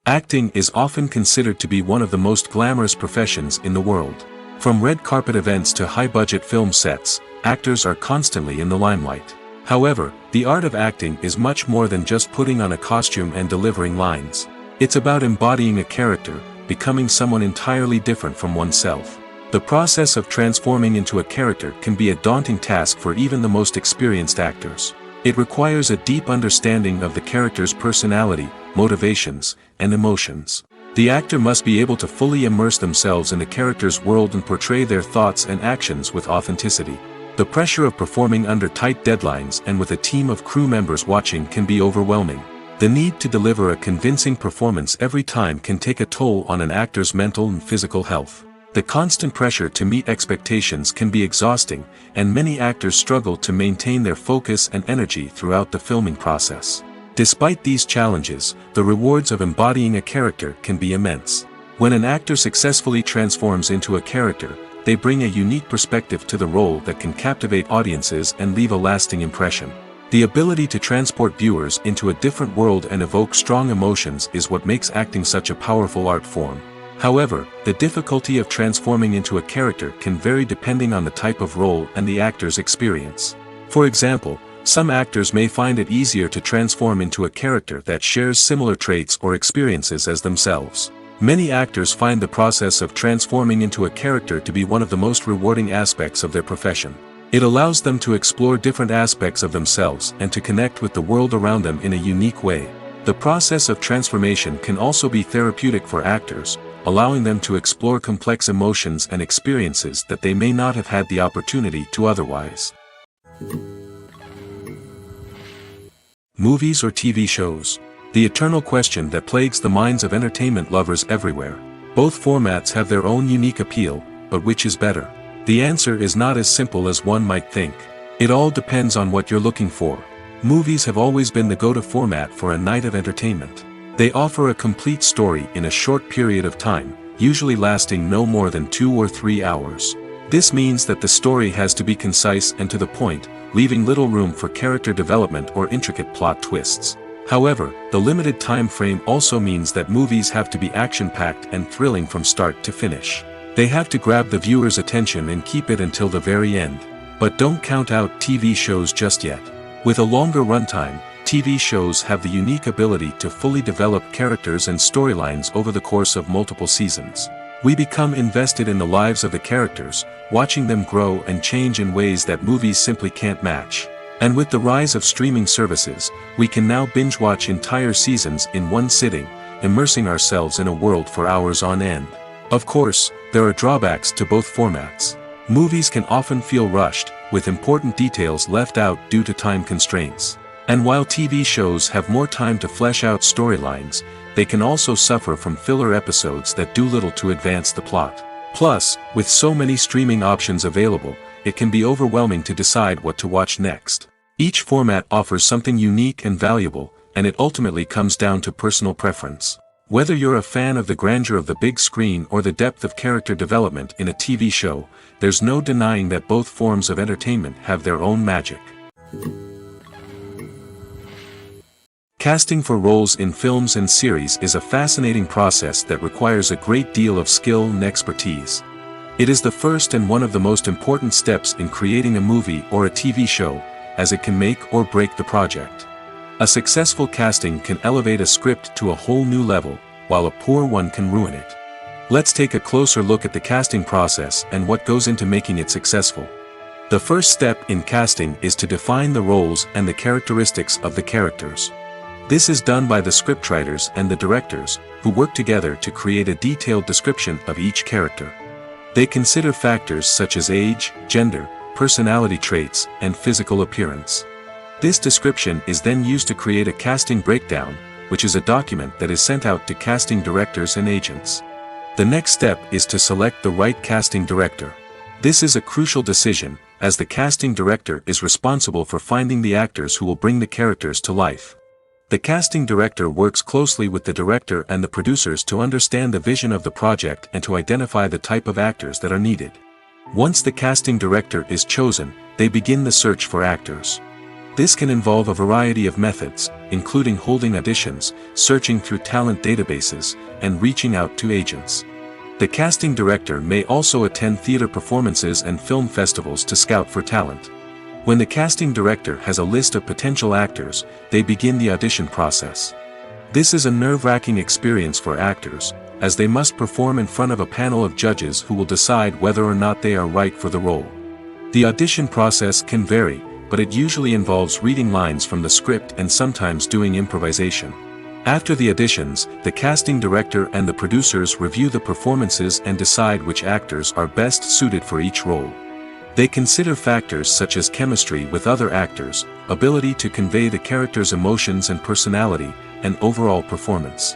Acting is often considered to be one of the most glamorous professions in the world. From red carpet events to high-budget film sets, actors are constantly in the limelight. However, the art of acting is much more than just putting on a costume and delivering lines. It's about embodying a character, becoming someone entirely different from oneself. The process of transforming into a character can be a daunting task for even the most experienced actors. It requires a deep understanding of the character's personality, motivations, and emotions. The actor must be able to fully immerse themselves in the character's world and portray their thoughts and actions with authenticity. The pressure of performing under tight deadlines and with a team of crew members watching can be overwhelming. The need to deliver a convincing performance every time can take a toll on an actor's mental and physical health. The constant pressure to meet expectations can be exhausting, and many actors struggle to maintain their focus and energy throughout the filming process. Despite these challenges, the rewards of embodying a character can be immense. When an actor successfully transforms into a character, they bring a unique perspective to the role that can captivate audiences and leave a lasting impression. The ability to transport viewers into a different world and evoke strong emotions is what makes acting such a powerful art form. However, the difficulty of transforming into a character can vary depending on the type of role and the actor's experience. For example, some actors may find it easier to transform into a character that shares similar traits or experiences as themselves. Many actors find the process of transforming into a character to be one of the most rewarding aspects of their profession. It allows them to explore different aspects of themselves and to connect with the world around them in a unique way. The process of transformation can also be therapeutic for actors, allowing them to explore complex emotions and experiences that they may not have had the opportunity to otherwise. Movies or TV shows? The eternal question that plagues the minds of entertainment lovers everywhere. Both formats have their own unique appeal, but which is better? The answer is not as simple as one might think. It all depends on what you're looking for. Movies have always been the go-to format for a night of entertainment. They offer a complete story in a short period of time, usually lasting no more than 2 or 3 hours. This means that the story has to be concise and to the point, leaving little room for character development or intricate plot twists. However, the limited time frame also means that movies have to be action-packed and thrilling from start to finish. They have to grab the viewer's attention and keep it until the very end. But don't count out TV shows just yet. With a longer runtime, TV shows have the unique ability to fully develop characters and storylines over the course of multiple seasons. We become invested in the lives of the characters, watching them grow and change in ways that movies simply can't match. And with the rise of streaming services, we can now binge-watch entire seasons in one sitting, immersing ourselves in a world for hours on end. Of course, there are drawbacks to both formats. Movies can often feel rushed, with important details left out due to time constraints. And while TV shows have more time to flesh out storylines, they can also suffer from filler episodes that do little to advance the plot. Plus, with so many streaming options available, it can be overwhelming to decide what to watch next. Each format offers something unique and valuable, and it ultimately comes down to personal preference. Whether you're a fan of the grandeur of the big screen or the depth of character development in a TV show, there's no denying that both forms of entertainment have their own magic. Casting for roles in films and series is a fascinating process that requires a great deal of skill and expertise. It is the first and one of the most important steps in creating a movie or a TV show, as it can make or break the project. A successful casting can elevate a script to a whole new level, while a poor one can ruin it. Let's take a closer look at the casting process and what goes into making it successful. The first step in casting is to define the roles and the characteristics of the characters. This is done by the scriptwriters and the directors, who work together to create a detailed description of each character. They consider factors such as age, gender, personality traits, and physical appearance. This description is then used to create a casting breakdown, which is a document that is sent out to casting directors and agents. The next step is to select the right casting director. This is a crucial decision, as the casting director is responsible for finding the actors who will bring the characters to life. The casting director works closely with the director and the producers to understand the vision of the project and to identify the type of actors that are needed. Once the casting director is chosen, they begin the search for actors. This can involve a variety of methods, including holding auditions, searching through talent databases, and reaching out to agents. The casting director may also attend theater performances and film festivals to scout for talent. When the casting director has a list of potential actors, they begin the audition process. This is a nerve-wracking experience for actors, as they must perform in front of a panel of judges who will decide whether or not they are right for the role. The audition process can vary, but it usually involves reading lines from the script and sometimes doing improvisation. After the auditions, the casting director and the producers review the performances and decide which actors are best suited for each role. They consider factors such as chemistry with other actors, ability to convey the character's emotions and personality, and overall performance.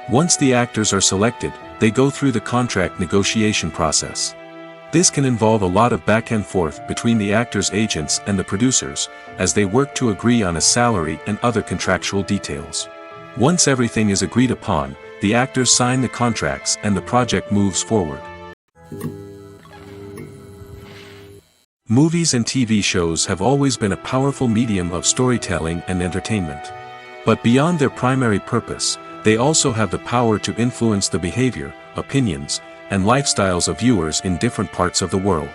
Once the actors are selected, they go through the contract negotiation process. This can involve a lot of back and forth between the actors' agents and the producers, as they work to agree on a salary and other contractual details. Once everything is agreed upon, the actors sign the contracts and the project moves forward. Movies and TV shows have always been a powerful medium of storytelling and entertainment. But beyond their primary purpose, they also have the power to influence the behavior, opinions, and lifestyles of viewers in different parts of the world.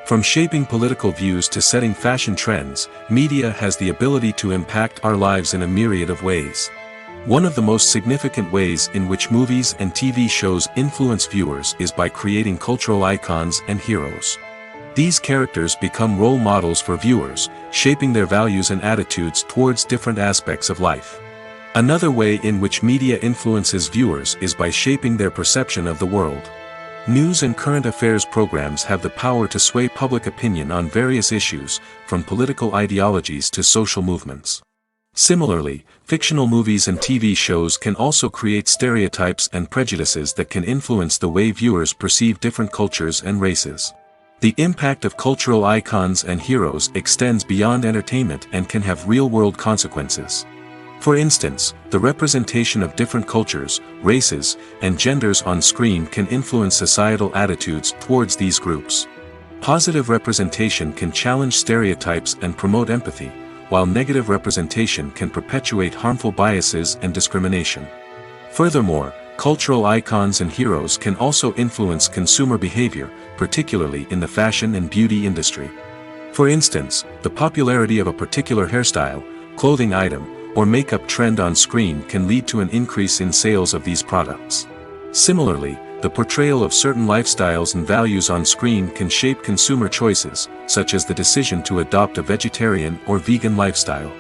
From shaping political views to setting fashion trends, media has the ability to impact our lives in a myriad of ways. One of the most significant ways in which movies and TV shows influence viewers is by creating cultural icons and heroes. These characters become role models for viewers, shaping their values and attitudes towards different aspects of life. Another way in which media influences viewers is by shaping their perception of the world. News and current affairs programs have the power to sway public opinion on various issues, from political ideologies to social movements. Similarly, fictional movies and TV shows can also create stereotypes and prejudices that can influence the way viewers perceive different cultures and races. The impact of cultural icons and heroes extends beyond entertainment and can have real-world consequences. For instance, the representation of different cultures, races, and genders on screen can influence societal attitudes towards these groups. Positive representation can challenge stereotypes and promote empathy, while negative representation can perpetuate harmful biases and discrimination. Furthermore, cultural icons and heroes can also influence consumer behavior, particularly in the fashion and beauty industry. For instance, the popularity of a particular hairstyle, clothing item, or makeup trend on screen can lead to an increase in sales of these products. Similarly, the portrayal of certain lifestyles and values on screen can shape consumer choices, such as the decision to adopt a vegetarian or vegan lifestyle.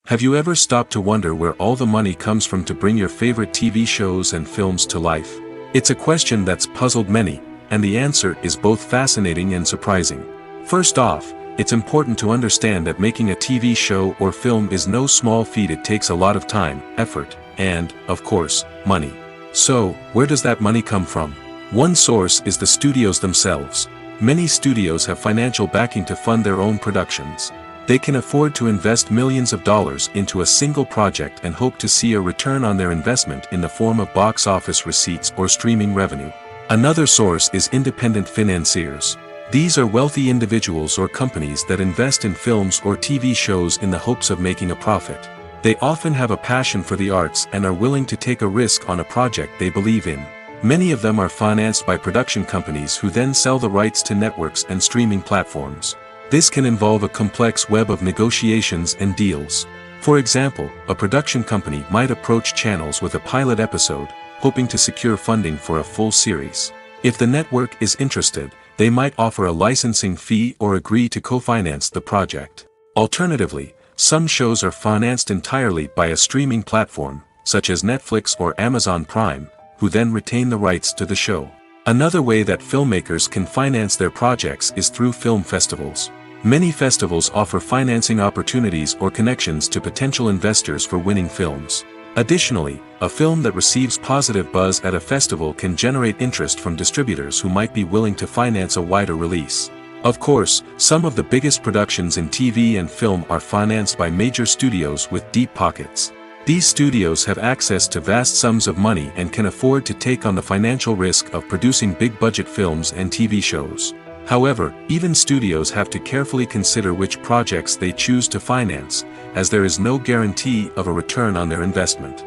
Have you ever stopped to wonder where all the money comes from to bring your favorite TV shows and films to life? It's a question that's puzzled many, and the answer is both fascinating and surprising. First off, it's important to understand that making a TV show or film is no small feat. It takes a lot of time, effort, and, of course, money. So, where does that money come from? One source is the studios themselves. Many studios have financial backing to fund their own productions. They can afford to invest millions of dollars into a single project and hope to see a return on their investment in the form of box office receipts or streaming revenue. Another source is independent financiers. These are wealthy individuals or companies that invest in films or TV shows in the hopes of making a profit. They often have a passion for the arts and are willing to take a risk on a project they believe in. Many of them are financed by production companies who then sell the rights to networks and streaming platforms. This can involve a complex web of negotiations and deals. For example, a production company might approach channels with a pilot episode, hoping to secure funding for a full series. If the network is interested, they might offer a licensing fee or agree to co-finance the project. Alternatively, some shows are financed entirely by a streaming platform, such as Netflix or Amazon Prime, who then retain the rights to the show. Another way that filmmakers can finance their projects is through film festivals. Many festivals offer financing opportunities or connections to potential investors for winning films. Additionally, a film that receives positive buzz at a festival can generate interest from distributors who might be willing to finance a wider release. Of course, some of the biggest productions in TV and film are financed by major studios with deep pockets. These studios have access to vast sums of money and can afford to take on the financial risk of producing big-budget films and TV shows. However, even studios have to carefully consider which projects they choose to finance, as there is no guarantee of a return on their investment.